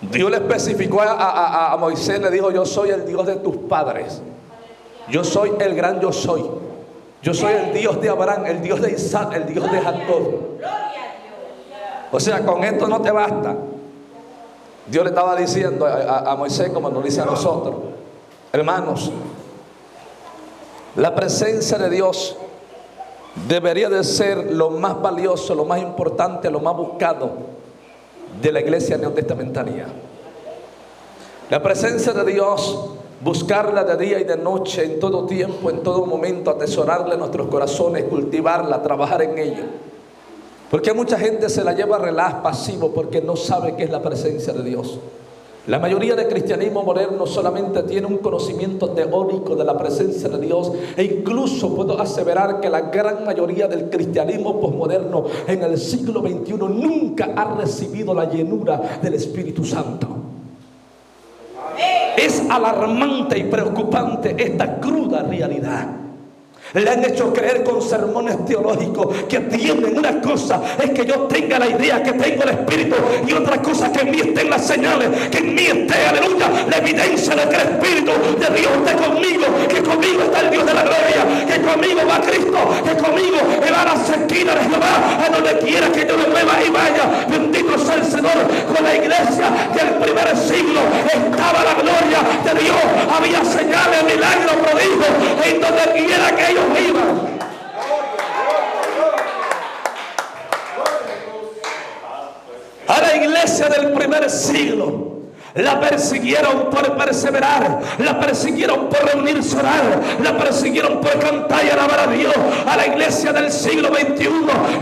Dios le especificó a Moisés, le dijo, yo soy el Dios de tus padres. Yo soy el gran yo soy. Yo soy el Dios de Abraham, el Dios de Isaac, el Dios de Jacob. O sea, con esto no te basta. Dios le estaba diciendo a Moisés, como nos dice a nosotros, hermanos, la presencia de Dios debería de ser lo más valioso, lo más importante, lo más buscado de la iglesia neotestamentaria. La presencia de Dios, buscarla de día y de noche, en todo tiempo, en todo momento, atesorarla en nuestros corazones, cultivarla, trabajar en ella. Porque mucha gente se la lleva a relaj, pasivo, porque no sabe qué es la presencia de Dios. La mayoría del cristianismo moderno solamente tiene un conocimiento teórico de la presencia de Dios, e incluso puedo aseverar que la gran mayoría del cristianismo posmoderno en el siglo XXI nunca ha recibido la llenura del Espíritu Santo. Es alarmante y preocupante esta cruda realidad. Le han hecho creer con sermones teológicos que tienen una cosa, es que yo tenga la idea que tengo el Espíritu, y otra cosa que en mí estén las señales, que en mí esté, aleluya, la evidencia de que el Espíritu de Dios esté conmigo, que conmigo está el Dios de la gloria, que conmigo va Cristo, que conmigo me va a la esquina de Jehová, a donde quiera que yo me mueva y vaya. Bendito sea el Señor. Con la iglesia del primer siglo estaba la gloria de Dios, había señales, milagros, prodigios, en donde quiera que ellos iban. A la iglesia del primer siglo la persiguieron por perseverar, la persiguieron por reunirse a orar, la persiguieron por cantar y alabar a Dios. A la iglesia del siglo XXI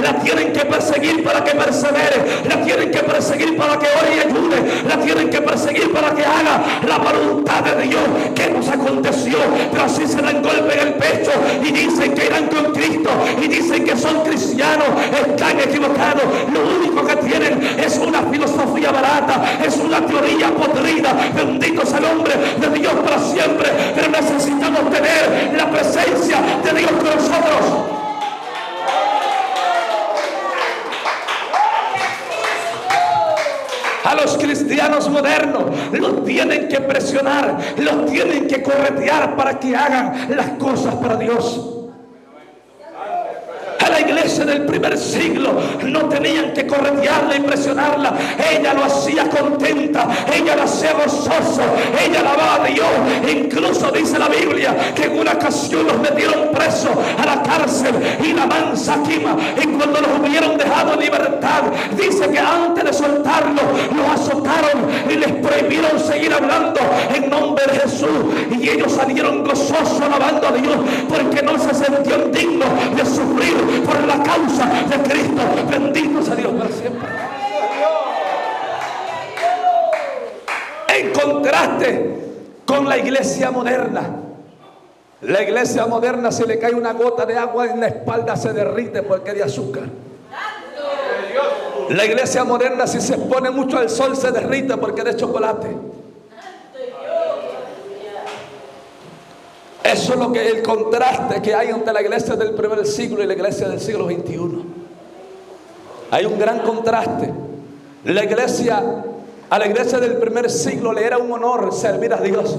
la tienen que perseguir para que persevere, la tienen que perseguir para que ore y ayude, la tienen que perseguir para que haga la voluntad de Dios. ¿Qué nos aconteció? Pero así se dan golpe en el pecho y dicen que irán con Cristo y dicen que son cristianos. Están equivocados. Lo único que tienen es una filosofía barata, es una teoría podrida. Bendito sea el nombre de Dios para siempre. Pero necesitamos tener la presencia de Dios con nosotros. A los cristianos modernos los tienen que presionar, los tienen que corretear para que hagan las cosas para Dios. A la iglesia del primer siglo no tenían que corretearla y presionarla. Ella lo hacía contenta, ella lo hacía gozoso, ella alababa a Dios. Incluso dice la Biblia que en una ocasión los metieron presos a la cárcel y la mansa quima, y cuando los hubieron dejado en libertad, dice que antes de soltarlos los azotaron y les prohibieron seguir hablando en nombre de Jesús, y ellos salieron gozosos alabando a Dios porque no se sentían dignos de sufrir por la causa de Cristo. Bendito sea Dios para siempre. En contraste con la iglesia moderna, la iglesia moderna, si le cae una gota de agua en la espalda se derrite porque es de azúcar. La iglesia moderna, si se expone mucho al sol, se derrite porque es de chocolate. Eso es lo que el contraste que hay entre la iglesia del primer siglo y la iglesia del siglo XXI. Hay un gran contraste. A la iglesia del primer siglo le era un honor servir a Dios.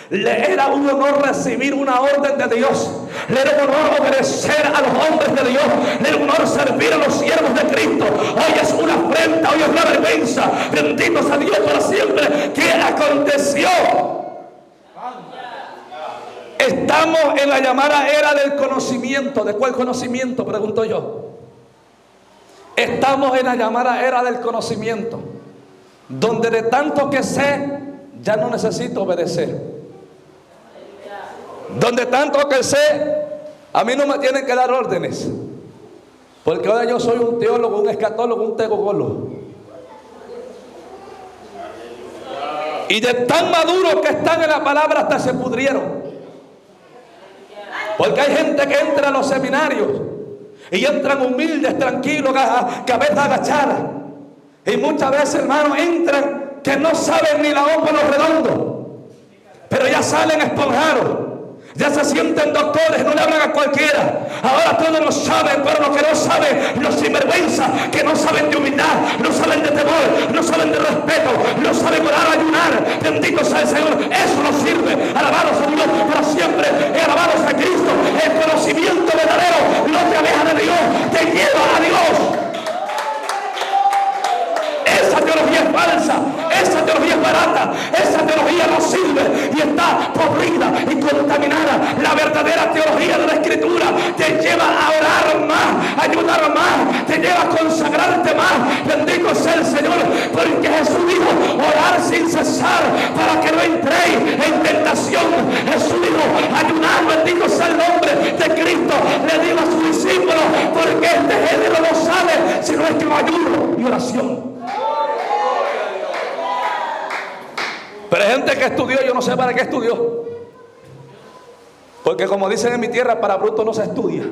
Le era un honor recibir una orden de Dios. Le era un honor obedecer a los hombres de Dios. Le era un honor servir a los siervos de Cristo. Hoy es una afrenta, hoy es una vergüenza. Bendito sea Dios para siempre. ¿Qué aconteció? Estamos en la llamada era del conocimiento. ¿De cuál conocimiento? Pregunto yo. Estamos en la llamada era del conocimiento, donde de tanto que sé, ya no necesito obedecer. Donde tanto que sé, a mí no me tienen que dar órdenes, porque ahora yo soy un teólogo, un escatólogo, un teólogo. Y de tan maduros que están en la palabra hasta se pudrieron. Porque hay gente que entra a los seminarios y entran humildes, tranquilos, cabeza agachada. Y muchas veces, hermano, entran que no saben ni la O por los redondos, pero ya salen esponjados. Ya se sienten doctores, no le hablan a cualquiera. Ahora todos lo saben, pero lo que no saben, los sinvergüenza, que no saben de humildad, no saben de temor, no saben de respeto, no saben orar, ayunar. Bendito sea el Señor, eso no sirve. Alabados a Dios para siempre, alabados a Cristo. El conocimiento verdadero no te aleja de Dios, te lleva a Dios. Esa teología es falsa, esa teología es barata, esa teología no sirve y está podrida y contaminada. La verdadera teología de la Escritura te lleva a orar más, a ayudar más, te lleva a consagrarte más. Bendito sea el Señor, porque Jesús dijo: orar sin cesar para que no entréis en tentación. Jesús dijo: ayunar, bendito sea el nombre de Cristo. Le digo a sus discípulos: porque este género no sale si no es que ayuno y oración. Pero hay gente que estudió, yo no sé para qué estudió. Porque como dicen en mi tierra, para bruto no se estudia.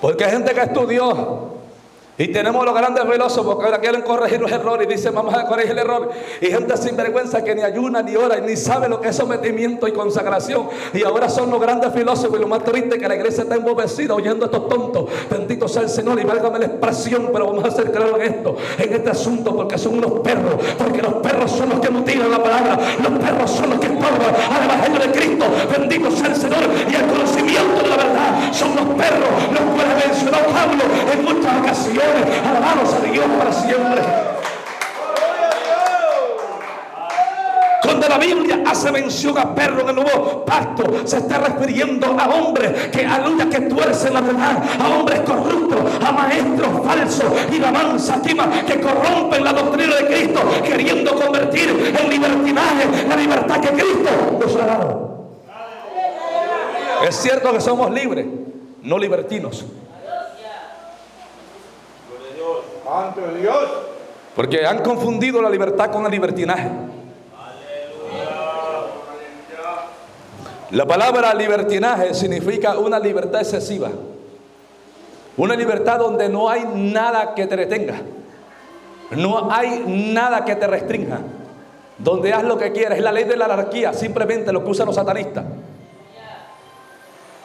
Porque hay gente que estudió y tenemos los grandes filósofos que ahora quieren corregir los errores y dicen: vamos a corregir el error. Y gente sinvergüenza que ni ayuna ni ora y ni sabe lo que es sometimiento y consagración. Y ahora son los grandes filósofos. Y lo más triste es que la iglesia está embobecida oyendo a estos tontos. Bendito sea el Señor, y válgame la expresión, pero vamos a ser claros en este asunto, porque son unos perros. Porque los perros son los que mutilan la palabra. Los perros son los que estorban al evangelio de Cristo. Bendito sea el Señor. Y el conocimiento de la verdad son los perros, los cuales mencionó Pablo en muchas ocasiones. Alabados a Dios para siempre. Cuando la Biblia hace mención a perro en el nuevo pacto, se está refiriendo a hombres que, aleluya, que tuercen la verdad, a hombres corruptos, a maestros falsos y la mansa que corrompen la doctrina de Cristo, queriendo convertir en libertinaje la libertad que Cristo nos ha dado. Es cierto que somos libres, no libertinos. Santo de Dios. Porque han confundido la libertad con el libertinaje. La palabra libertinaje significa una libertad excesiva. Una libertad donde no hay nada que te detenga. No hay nada que te restrinja. Donde haz lo que quieras. Es la ley de la anarquía, simplemente lo que usan los satanistas.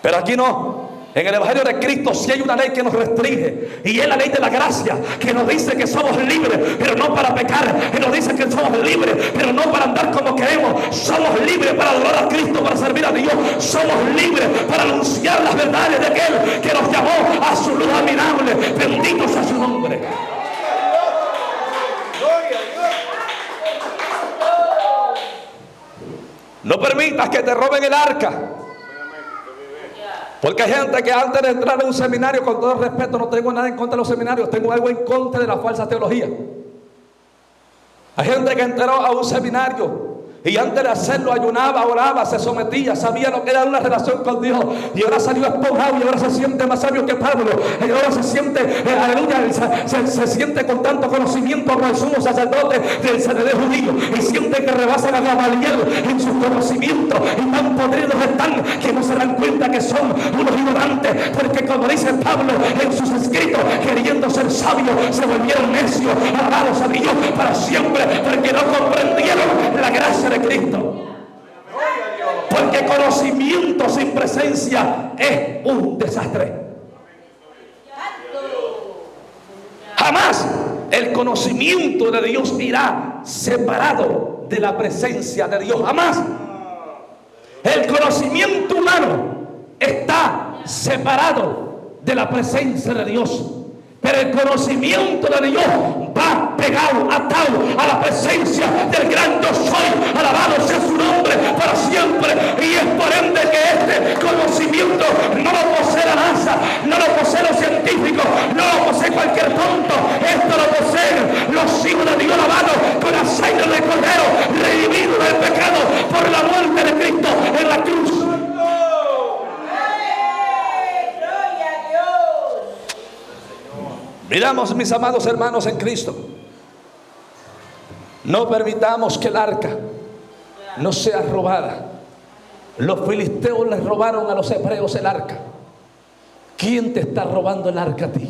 Pero aquí no. En el evangelio de Cristo sí hay una ley que nos restringe, y es la ley de la gracia, que nos dice que somos libres, pero no para pecar. Que nos dice que somos libres, pero no para andar como queremos. Somos libres para adorar a Cristo, para servir a Dios. Somos libres para anunciar las verdades de aquel que nos llamó a su luz admirable. Bendito sea su nombre. No permitas que te roben el arca. Porque hay gente que antes de entrar a un seminario, con todo respeto, no tengo nada en contra de los seminarios, tengo algo en contra de la falsa teología. Hay gente que entró a un seminario y antes de hacerlo ayunaba, oraba, se sometía, sabía lo que era una relación con Dios, y ahora salió esponjado y ahora se siente más sabio que Pablo, y ahora se siente, aleluya, se siente con tanto conocimiento como el sumo sacerdote del Sanedrín judío, y siente que rebasan a Gamaliel en sus conocimientos, y tan podridos están que no se dan cuenta que son unos ignorantes, porque como dice Pablo en sus escritos, queriendo ser sabios se volvieron necios. Alabados a Dios para siempre, porque no comprendieron la gracia de Cristo. Porque conocimiento sin presencia es un desastre. Jamás el conocimiento de Dios irá separado de la presencia de Dios. Jamás. El conocimiento humano está separado de la presencia de Dios. Pero el conocimiento de Dios va pegado, atado a la presencia del gran yo soy. Alabado sea su nombre para siempre. Y es por ende que este conocimiento no lo posee la NASA, no lo posee los científicos, no lo posee cualquier tonto. Esto lo poseen los hijos de Dios, alabados con la sangre del Cordero, redimidos del pecado por la muerte de Cristo en la cruz. Miramos, mis amados hermanos en Cristo, no permitamos que el arca no sea robada. Los filisteos les robaron a los hebreos el arca. ¿Quién te está robando el arca a ti?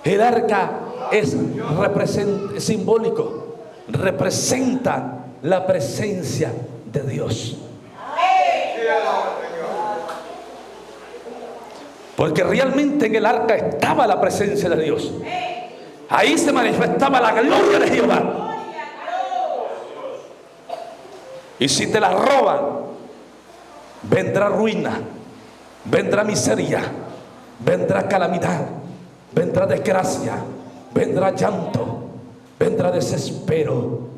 El arca es simbólico, representa la presencia de Dios. Porque realmente en el arca estaba la presencia de Dios. Ahí se manifestaba la gloria de Jehová. Y si te la roban, vendrá ruina, vendrá miseria, vendrá calamidad, vendrá desgracia, vendrá llanto, vendrá desespero.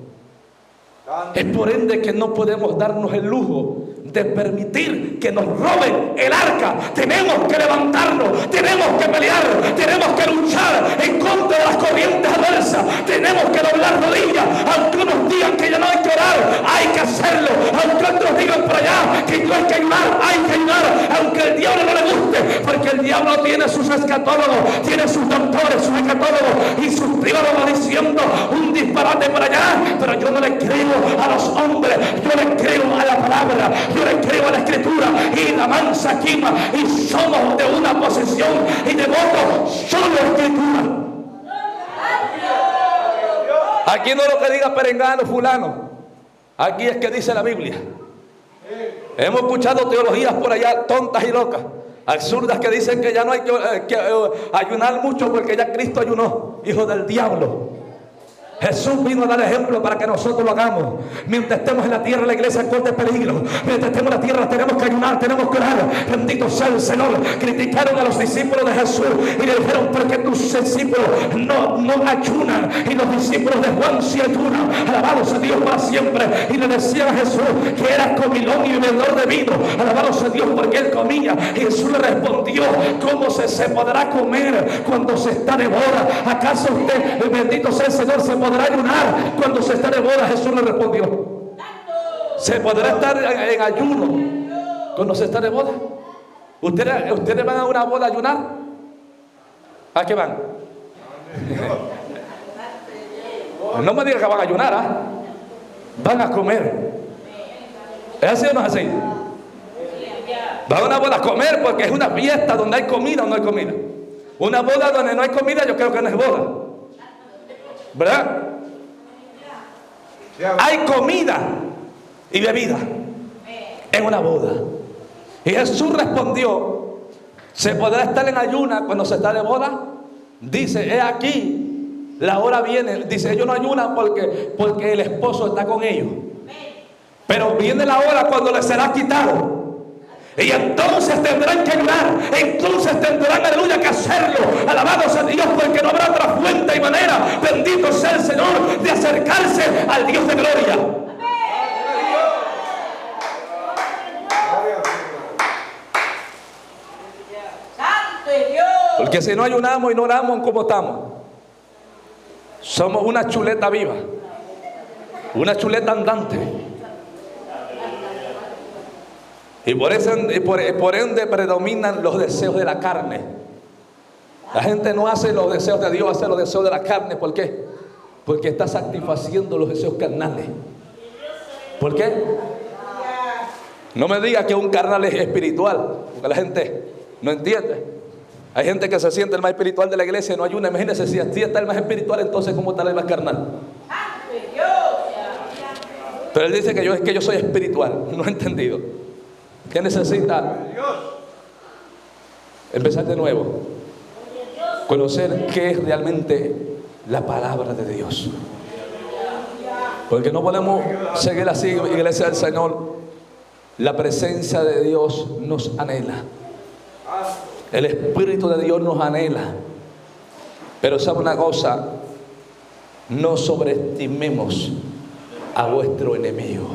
Es por ende que no podemos darnos el lujo de permitir que nos roben el arca. Tenemos que levantarnos, tenemos que pelear, tenemos que luchar en contra de las corrientes adversas, tenemos que doblar rodillas. Aunque unos digan que ya no hay que orar, hay que hacerlo. Aunque otros digan por allá que no hay que ayunar, hay que ayunar. Aunque el diablo no le guste, porque el diablo tiene sus escatólogos, tiene sus doctores, sus escatólogos y sus teólogos diciendo un disparate por allá. Pero yo no le creo a los hombres, yo le creo a la palabra, yo le creo a la escritura. Y la mansa quima, y somos de una posesión y de voto solo escritura. Aquí no es lo que diga perengano fulano, aquí es que dice la Biblia. Hemos escuchado teologías por allá tontas y locas, absurdas, que dicen que ya no hay que ayunar mucho porque ya Cristo ayunó. Hijo del diablo. Jesús vino a dar ejemplo para que nosotros lo hagamos. Mientras estemos en la tierra, la iglesia corre peligro. Mientras estemos en la tierra, tenemos que ayunar, tenemos que orar. Bendito sea el Señor. Criticaron a los discípulos de Jesús y le dijeron: ¿por qué tus discípulos no ayunan? Y los discípulos de Juan sí ayunan. Alabados a Dios para siempre. Y le decían a Jesús que era comilón y bebedor de vino. Alabados a Dios porque él comía. Y Jesús le respondió: ¿cómo se podrá comer cuando se está de boda? ¿Acaso usted, bendito sea el Señor, se podrá ayunar cuando se está de boda? Jesús le respondió: ¿se podrá estar en ayuno cuando se está de boda? ¿Ustedes van a una boda a ayunar? ¿A qué van? No me digan que van a ayunar, ¿ah? Van a comer. ¿Es así o no es así? Van a una boda a comer porque es una fiesta donde hay comida o no hay comida. Una boda donde no hay comida, yo creo que no es boda, ¿verdad? Hay comida y bebida en una boda. Y Jesús respondió: ¿se podrá estar en ayuna cuando se está de boda? Dice: he aquí, la hora viene. Dice: ellos no ayunan porque el esposo está con ellos. Pero viene la hora cuando les será quitado. Y entonces tendrán que ayunar. Entonces tendrán, aleluya, que hacerlo. Alabados a Dios, porque no habrá otra fuente y manera, bendito sea el Señor, de acercarse al Dios de gloria. Porque si no ayunamos y no oramos, ¿cómo estamos? Somos una chuleta viva, una chuleta andante. Y por ende predominan los deseos de la carne. La gente no hace los deseos de Dios, hace los deseos de la carne. ¿Por qué? Porque está satisfaciendo los deseos carnales. ¿Por qué? No me diga que un carnal es espiritual, porque la gente no entiende. Hay gente que se siente el más espiritual de la iglesia y no ayuna. Imagínense, si así está el más espiritual, entonces ¿cómo está el más carnal? Pero él dice que yo soy espiritual. No he entendido. ¿Qué necesita? Empezar de nuevo. Conocer qué es realmente la palabra de Dios. Porque no podemos seguir así, iglesia del Señor. La presencia de Dios nos anhela. El Espíritu de Dios nos anhela. Pero sabe una cosa: no sobreestimemos a vuestro enemigo.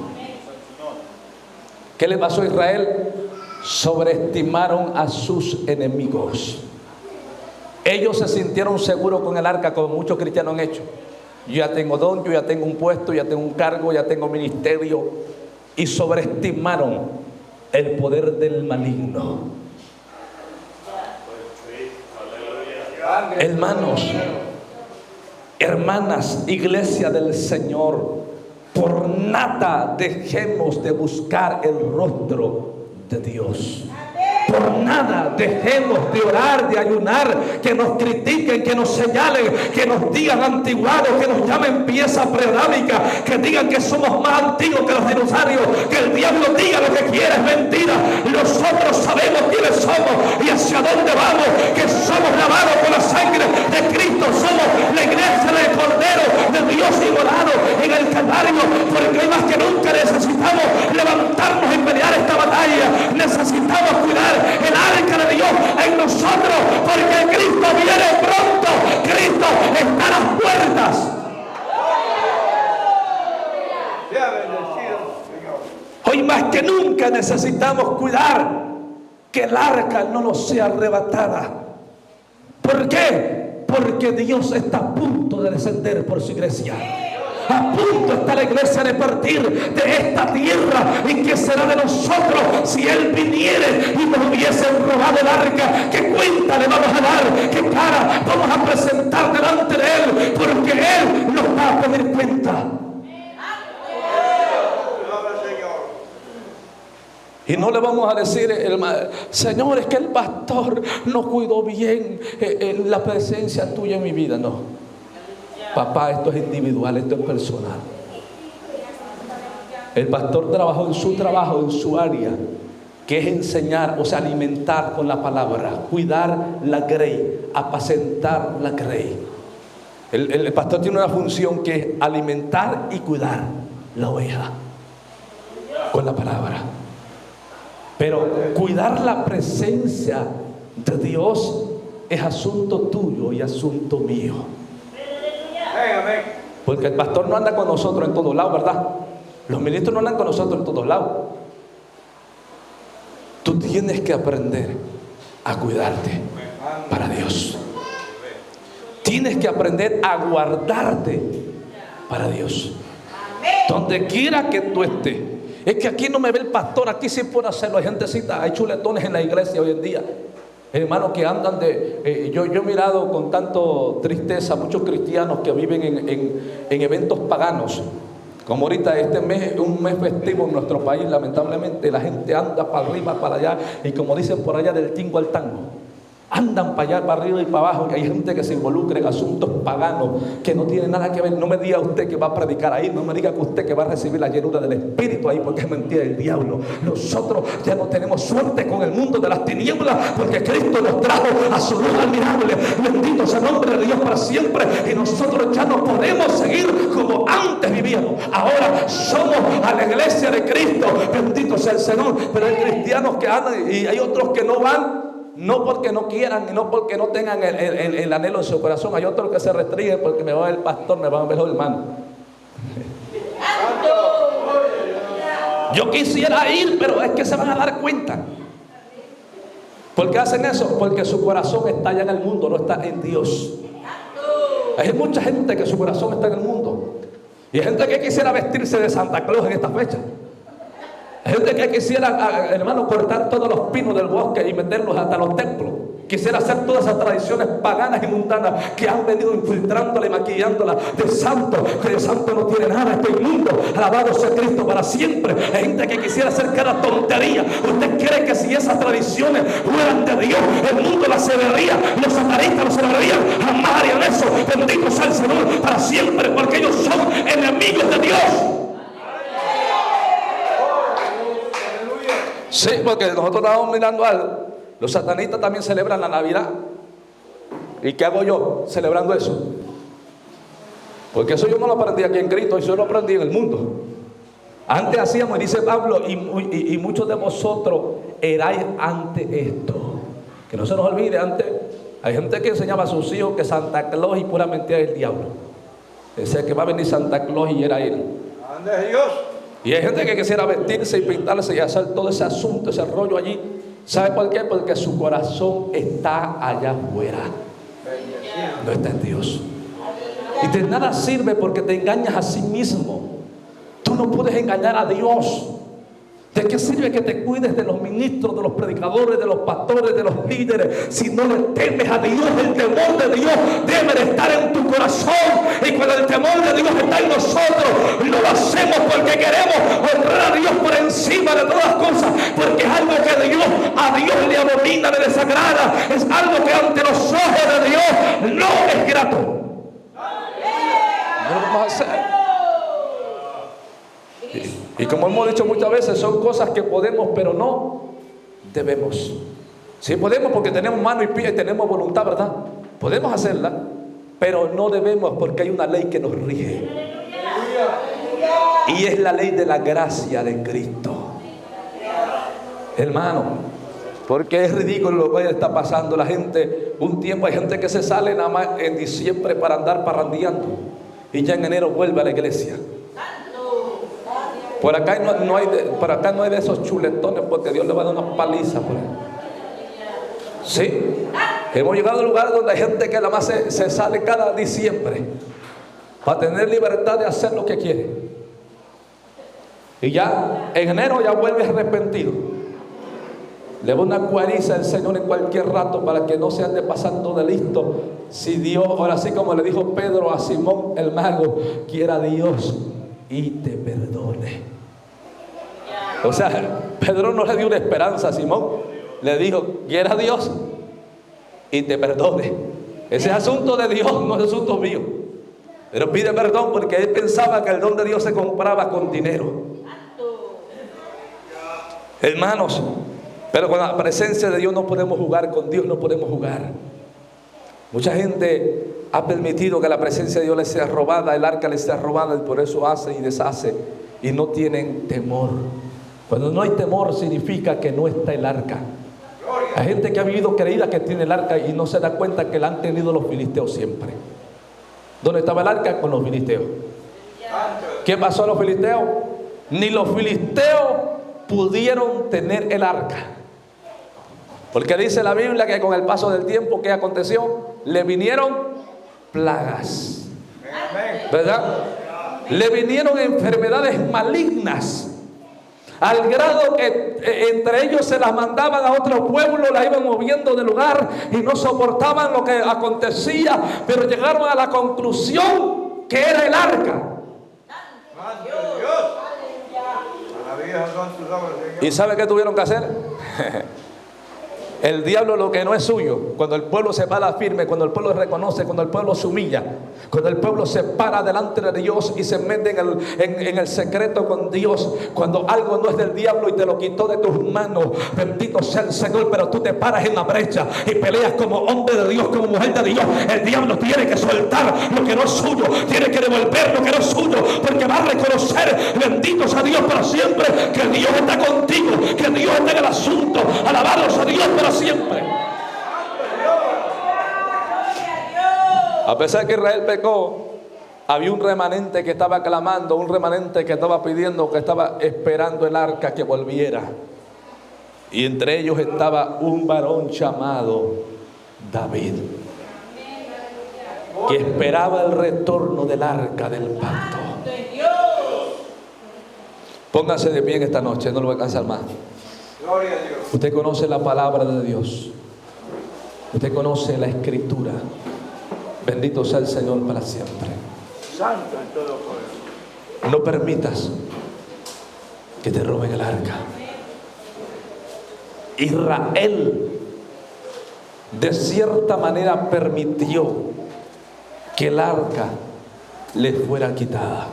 ¿Qué le pasó a Israel? Sobreestimaron a sus enemigos. Ellos se sintieron seguros con el arca, como muchos cristianos han hecho. Yo ya tengo don, yo ya tengo un puesto, ya tengo un cargo, ya tengo ministerio. Y sobreestimaron el poder del maligno. Hermanos, hermanas, iglesia del Señor, por nada dejemos de buscar el rostro de Dios. Por nada dejemos de orar, de ayunar, que nos critiquen, que nos señalen, que nos digan antiguados, que nos llamen pieza preadámica, que digan que somos más antiguos que los dinosaurios, que el diablo diga lo que quiera, es mentira. Nosotros sabemos quiénes somos y hacia dónde vamos, que somos lavados con la sangre de Cristo, somos la iglesia del Cordero de Dios igualado en el Calvario, porque hoy más que nunca necesitamos levantarnos y pelear esta batalla. Necesitamos cuidar el arca de Dios en nosotros, porque Cristo viene pronto. Cristo está a las puertas. Sea bendecido, Señor. Hoy más que nunca necesitamos cuidar que el arca no nos sea arrebatada. ¿Por qué? Porque Dios está a punto de descender por su iglesia. A punto está la iglesia de partir de esta tierra. ¿Y qué será de nosotros si Él viniere y nos hubiesen robado el arca? ¿Qué cuenta le vamos a dar? ¿Qué cara vamos a presentar delante de Él? Porque Él nos va a pedir cuenta. Gloria, Señor. Y no le vamos a decir, Señor, es que el pastor no cuidó bien en la presencia tuya en mi vida. No. Papá, esto es individual, esto es personal. El pastor trabajó en su trabajo, en su área, que es enseñar, o sea, alimentar con la palabra, cuidar la grey, apacentar la grey. El pastor tiene una función que es alimentar y cuidar la oveja con la palabra. Pero cuidar la presencia de Dios es asunto tuyo y asunto mío. Amén. Porque el pastor no anda con nosotros en todos lados, ¿verdad? Los ministros no andan con nosotros en todos lados. Tú tienes que aprender a cuidarte para Dios. Tienes que aprender a guardarte para Dios. Donde quiera que tú estés. Es que aquí no me ve el pastor, aquí sí puede hacerlo. Hay gentecita, hay chuletones en la iglesia hoy en día. Hermanos que andan yo he mirado con tanto tristeza muchos cristianos que viven en eventos paganos. Como ahorita este mes es un mes festivo en nuestro país, lamentablemente la gente anda para arriba, para allá, y como dicen por allá, del tingo al tango. Andan para allá, para arriba y para abajo, y hay gente que se involucra en asuntos paganos que no tienen nada que ver. No me diga usted que va a predicar ahí, no me diga que usted que va a recibir la llenura del Espíritu ahí, porque es mentira del diablo. Nosotros ya no tenemos suerte con el mundo de las tinieblas, porque Cristo nos trajo a su luz admirable. Bendito sea el nombre de Dios para siempre, y nosotros ya no podemos seguir como antes vivíamos. Ahora somos a la iglesia de Cristo, bendito sea el Señor. Pero hay cristianos que andan y hay otros que no van. No porque no quieran y no porque no tengan el anhelo en su corazón. Hay otros que se restringen porque me va a ver el pastor, me va a ver el hermano. Yo quisiera ir, pero es que se van a dar cuenta. ¿Por qué hacen eso? Porque su corazón está allá en el mundo, no está en Dios. Hay mucha gente que su corazón está en el mundo. Y hay gente que quisiera vestirse de Santa Claus en esta fecha. Hay gente que quisiera, hermano, cortar todos los pinos del bosque y meterlos hasta los templos. Quisiera hacer todas esas tradiciones paganas y mundanas que han venido infiltrándola y maquillándola de santo, que de santo no tiene nada, esto inmundo. Alabado sea Cristo para siempre. Hay gente que quisiera hacer cada tontería. ¿Usted cree que si esas tradiciones fueran de Dios, el mundo las celebraría? Los satanistas las celebrarían. Jamás harían eso. Bendito sea el Señor para siempre, porque ellos son enemigos de Dios. Sí, porque nosotros estábamos mirando algo. Los satanistas también celebran la Navidad. ¿Y qué hago yo celebrando eso? Porque eso yo no lo aprendí aquí en Cristo, eso lo aprendí en el mundo. Antes hacíamos, dice Pablo, y muchos de vosotros erais ante esto. Que no se nos olvide, antes hay gente que enseñaba a sus hijos que Santa Claus y pura mentira es el diablo. Decía que va a venir Santa Claus y era él. Ande Dios. Y hay gente que quisiera vestirse y pintarse y hacer todo ese asunto, ese rollo allí. ¿Sabe por qué? Porque su corazón está allá afuera. No está en Dios. Y de nada sirve porque te engañas a sí mismo. Tú no puedes engañar a Dios. ¿De qué sirve que te cuides de los ministros, de los predicadores, de los pastores, de los líderes, si no le temes a Dios? El temor de Dios debe de estar en tu corazón. Y cuando el temor de Dios está en nosotros, no lo hacemos porque queremos honrar a Dios por encima de todas las cosas, porque es algo que a Dios le abomina, le desagrada, es algo que ante los ojos de Dios no es grato. No lo vamos a hacer. Y como hemos dicho muchas veces, son cosas que podemos, pero no debemos. Sí podemos porque tenemos mano y pie y tenemos voluntad, ¿verdad? Podemos hacerla, pero no debemos porque hay una ley que nos rige. Y es la ley de la gracia de Cristo. Hermano, porque es ridículo lo que está pasando. La gente, un tiempo hay gente que se sale nada más en diciembre para andar parrandeando y ya en enero vuelve a la iglesia. Por acá no hay de esos chuletones, porque Dios le va a dar unas palizas por ahí. Sí, hemos llegado a un lugar donde hay gente que nada más se sale cada diciembre para tener libertad de hacer lo que quiere, y ya en enero ya vuelve arrepentido. Le va una cuariza el Señor en cualquier rato para que no se ande pasando de listo. Si Dios, ahora sí como le dijo Pedro a Simón el mago, quiera Dios y te perdone. O sea, Pedro no le dio una esperanza a Simón, le dijo, quiera Dios y te perdone. Ese es asunto de Dios, no es asunto mío. Pero pide perdón porque él pensaba que el don de Dios se compraba con dinero. Hermanos, pero con la presencia de Dios no podemos jugar, con Dios no podemos jugar. Mucha gente ha permitido que la presencia de Dios les sea robada, el arca les sea robada, y por eso hace y deshace y no tienen temor. Cuando no hay temor significa que no está el arca. Hay gente que ha vivido creída que tiene el arca y no se da cuenta que la han tenido los filisteos siempre. ¿Dónde estaba el arca? Con los filisteos. ¿Qué pasó a los filisteos? Ni los filisteos pudieron tener el arca. Porque dice la Biblia que con el paso del tiempo, ¿qué aconteció? Le vinieron plagas, ¿verdad? Le vinieron enfermedades malignas, al grado que entre ellos se las mandaban a otro pueblo, las iban moviendo de lugar y no soportaban lo que acontecía, pero llegaron a la conclusión que era el arca. ¿Y sabe qué tuvieron que hacer? El diablo, lo que no es suyo, cuando el pueblo se para firme, cuando el pueblo reconoce, cuando el pueblo se humilla, cuando el pueblo se para delante de Dios y se mete en el secreto con Dios, cuando algo no es del diablo y te lo quitó de tus manos, bendito sea el Señor, pero tú te paras en la brecha y peleas como hombre de Dios, como mujer de Dios. El diablo tiene que soltar lo que no es suyo, tiene que devolver lo que no es suyo, porque va a reconocer, bendito sea Dios para siempre, que Dios está contigo, que Dios está en el asunto. Alabados a Dios para siempre. A pesar que Israel pecó, había un remanente que estaba clamando, un remanente que estaba pidiendo, que estaba esperando el arca que volviera. Y entre ellos estaba un varón llamado David, que esperaba el retorno del arca del pacto. Póngase de pie en esta noche, no lo voy a cansar más. Usted conoce la palabra de Dios, usted conoce la escritura. Bendito sea el Señor para siempre. Santo en todo poder. No permitas que te roben el arca. Israel de cierta manera permitió que el arca les fuera quitada.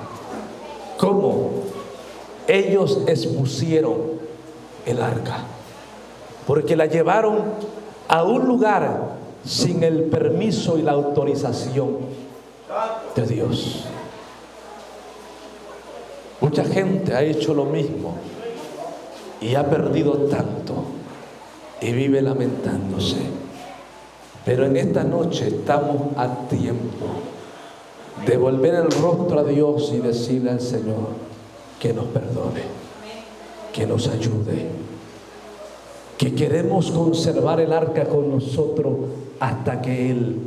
¿Cómo? Ellos expusieron el arca, porque la llevaron a un lugar sin el permiso y la autorización de Dios. Mucha gente ha hecho lo mismo y ha perdido tanto y vive lamentándose. Pero en esta noche estamos a tiempo de volver el rostro a Dios y decirle al Señor que nos perdone, que nos ayude, que queremos conservar el arca con nosotros hasta que Él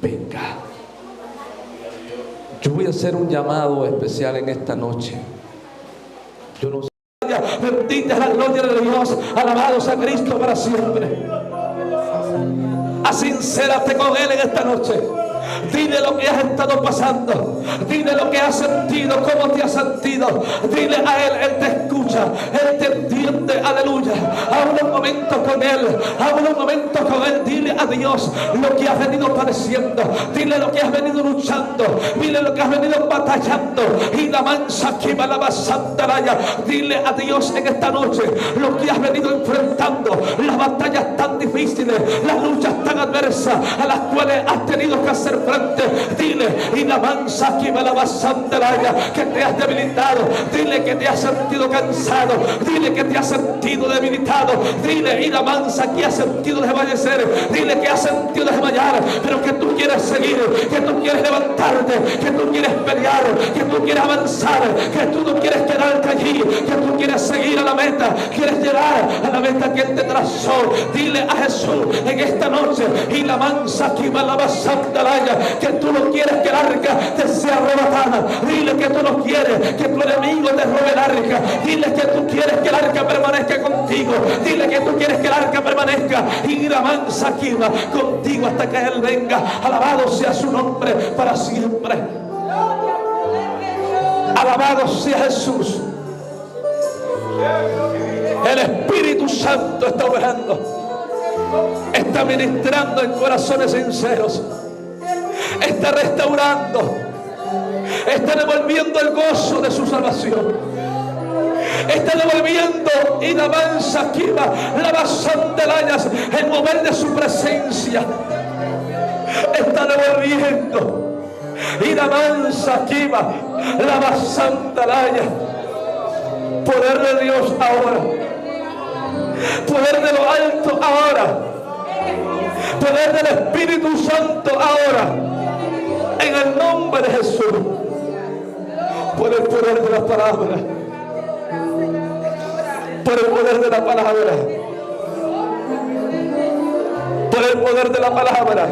venga. Yo voy a hacer un llamado especial en esta noche. Yo no sé Bendita es la gloria de Dios. Alabados a Cristo para siempre. Asincérate con Él en esta noche. Dile lo que has estado pasando. Dile lo que has sentido, cómo te has sentido. Dile a Él, Él te escucha, Él te entiende, aleluya. Habla un momento con Él, habla un momento con Él. Dile a Dios lo que has venido padeciendo. Dile lo que has venido luchando. Dile lo que has venido batallando. Y la mansa que va la santaraya. Dile a Dios en esta noche lo que has venido enfrentando. Las batallas tan difíciles, las luchas tan adversas a las cuales has tenido que hacer frente. Dile, y la mansa que va la santaraya, que te has debilitado. Dile que te has sentido cansado. Dile que te has sentido debilitado. Dile, y la mansa que has sentido desfallecer. Dile que has sentido desmayar, pero que tú quieres seguir, que tú quieres levantarte, que tú quieres pelear, que tú quieres avanzar, que tú no quieres quedarte allí, que tú quieres seguir a la meta, quieres llegar a la meta que Él te trazó. Dile a Jesús en esta noche, y la mansa que va la santaraya, que tú no quieres que el arca te sea arrebatada. Dile que tú no quieres que tu enemigo te robe el arca. Dile que tú quieres que el arca permanezca contigo. Dile que tú quieres que el arca permanezca y la mansa aquí va contigo hasta que Él venga. Alabado sea su nombre para siempre. Alabado sea Jesús. El Espíritu Santo está obrando, está ministrando en corazones sinceros, está restaurando, está devolviendo el gozo de su salvación, está devolviendo y la mansa aquí va la santalayas, el mover de su presencia, está devolviendo y la mansa aquí va la santalayas. Poder de Dios ahora, poder de lo alto ahora, poder del Espíritu Santo ahora, en el nombre de Jesús, por el poder de la palabra, por el poder de la palabra, por el poder de la palabra.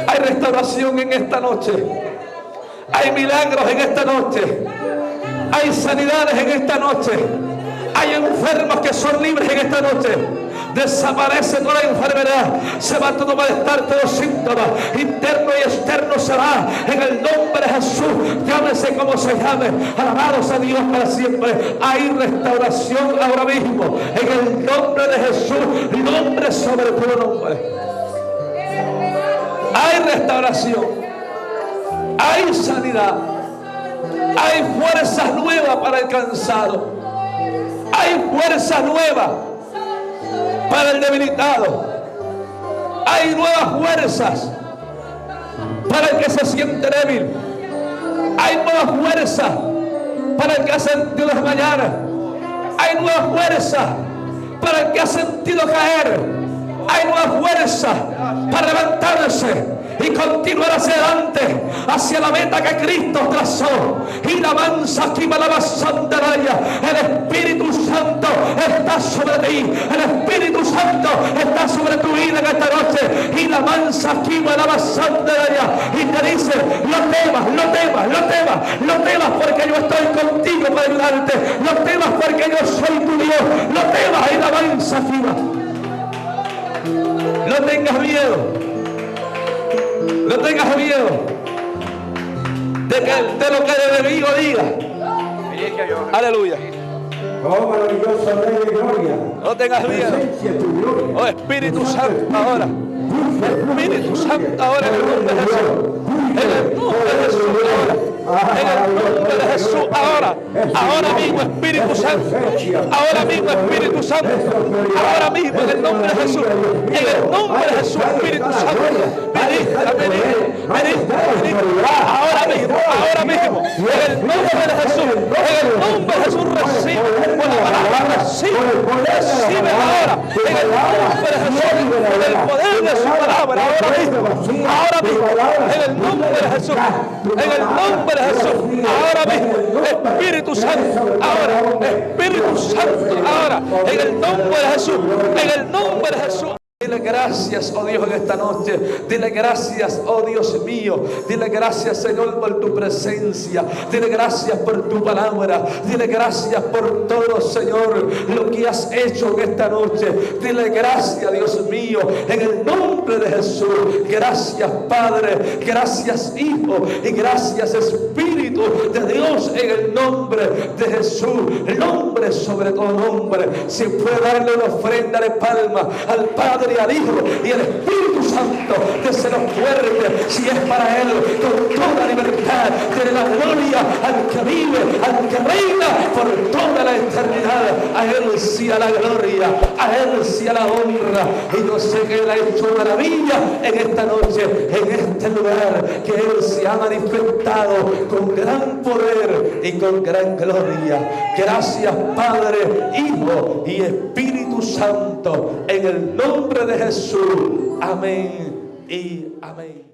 Hay restauración en esta noche, hay milagros en esta noche, hay sanidades en esta noche, hay enfermos que son libres en esta noche. Desaparece toda enfermedad, se va todo malestar, todos síntomas interno y externo se va en el nombre de Jesús. Llámese como se llame, alabados a Dios para siempre. Hay restauración ahora mismo en el nombre de Jesús, nombre sobre todo nombre. Hay restauración, hay sanidad, hay fuerzas nuevas para el cansado, hay fuerzas nuevas para el debilitado, hay nuevas fuerzas para el que se siente débil, hay nuevas fuerzas para el que ha sentido desmayar, hay nuevas fuerzas para el que ha sentido caer, hay nuevas fuerzas para levantarse y continuar hacia adelante, hacia la meta que Cristo trazó. Y la mansa aquí va la santaraya. El Espíritu Santo está sobre ti, el Espíritu Santo está sobre tu vida en esta noche. Y la mansa aquí va la santaraya y te dice: no temas, no temas, no temas, no temas, porque yo estoy contigo para ayudarte, no temas porque yo soy tu Dios, no temas. Y la mansa aquí va. No tengas miedo. No tengas miedo de lo que el enemigo diga. Aleluya. Oh, maravilloso Rey de gloria. No tengas miedo. Oh, Espíritu Santo ahora. Espíritu Santo ahora en el nombre de Jesús. En el nombre de Jesús ahora. En el nombre de Jesús ahora. Ahora mismo Espíritu Santo. Ahora mismo Espíritu Santo. Ahora mismo en el nombre de Jesús. En el nombre de Jesús Espíritu Santo. Ministra, ministra. Ahora mismo. En el nombre de Jesús. En el nombre de Jesús recibe. Por la palabra recibe. Recibe ahora. En el nombre de Jesús. Por el poder de su palabra. Ahora mismo. En el nombre de Jesús. En el nombre de Jesús. Ahora mismo. Espíritu Santo. Ahora. Espíritu Santo. Ahora. En el nombre de Jesús. En el nombre de Jesús. Dile Dile gracias, oh Dios, en esta noche. Dile gracias, oh Dios mío. Dile gracias, Señor, por tu presencia. Dile gracias por tu palabra. Dile gracias por todo, Señor, lo que has hecho en esta noche. Dile gracias, Dios mío, en el nombre de Jesús. Gracias, Padre. Gracias, Hijo. Y gracias, Espíritu de Dios, en el nombre de Jesús. El nombre sobre todo nombre. Si puede darle una ofrenda de palma al Padre y al Hijo y al Espíritu Santo, déselo fuerte, si es para Él, con toda libertad. De la gloria al que vive, al que reina por toda la eternidad. A Él sí a la gloria, a Él sí a la honra. Y yo sé que Él ha hecho maravilla en esta noche, en este lugar, que Él se ha manifestado con gran poder y con gran gloria. Gracias, Padre, Hijo y Espíritu Santo, en el nombre de Jesús. Amén y amén.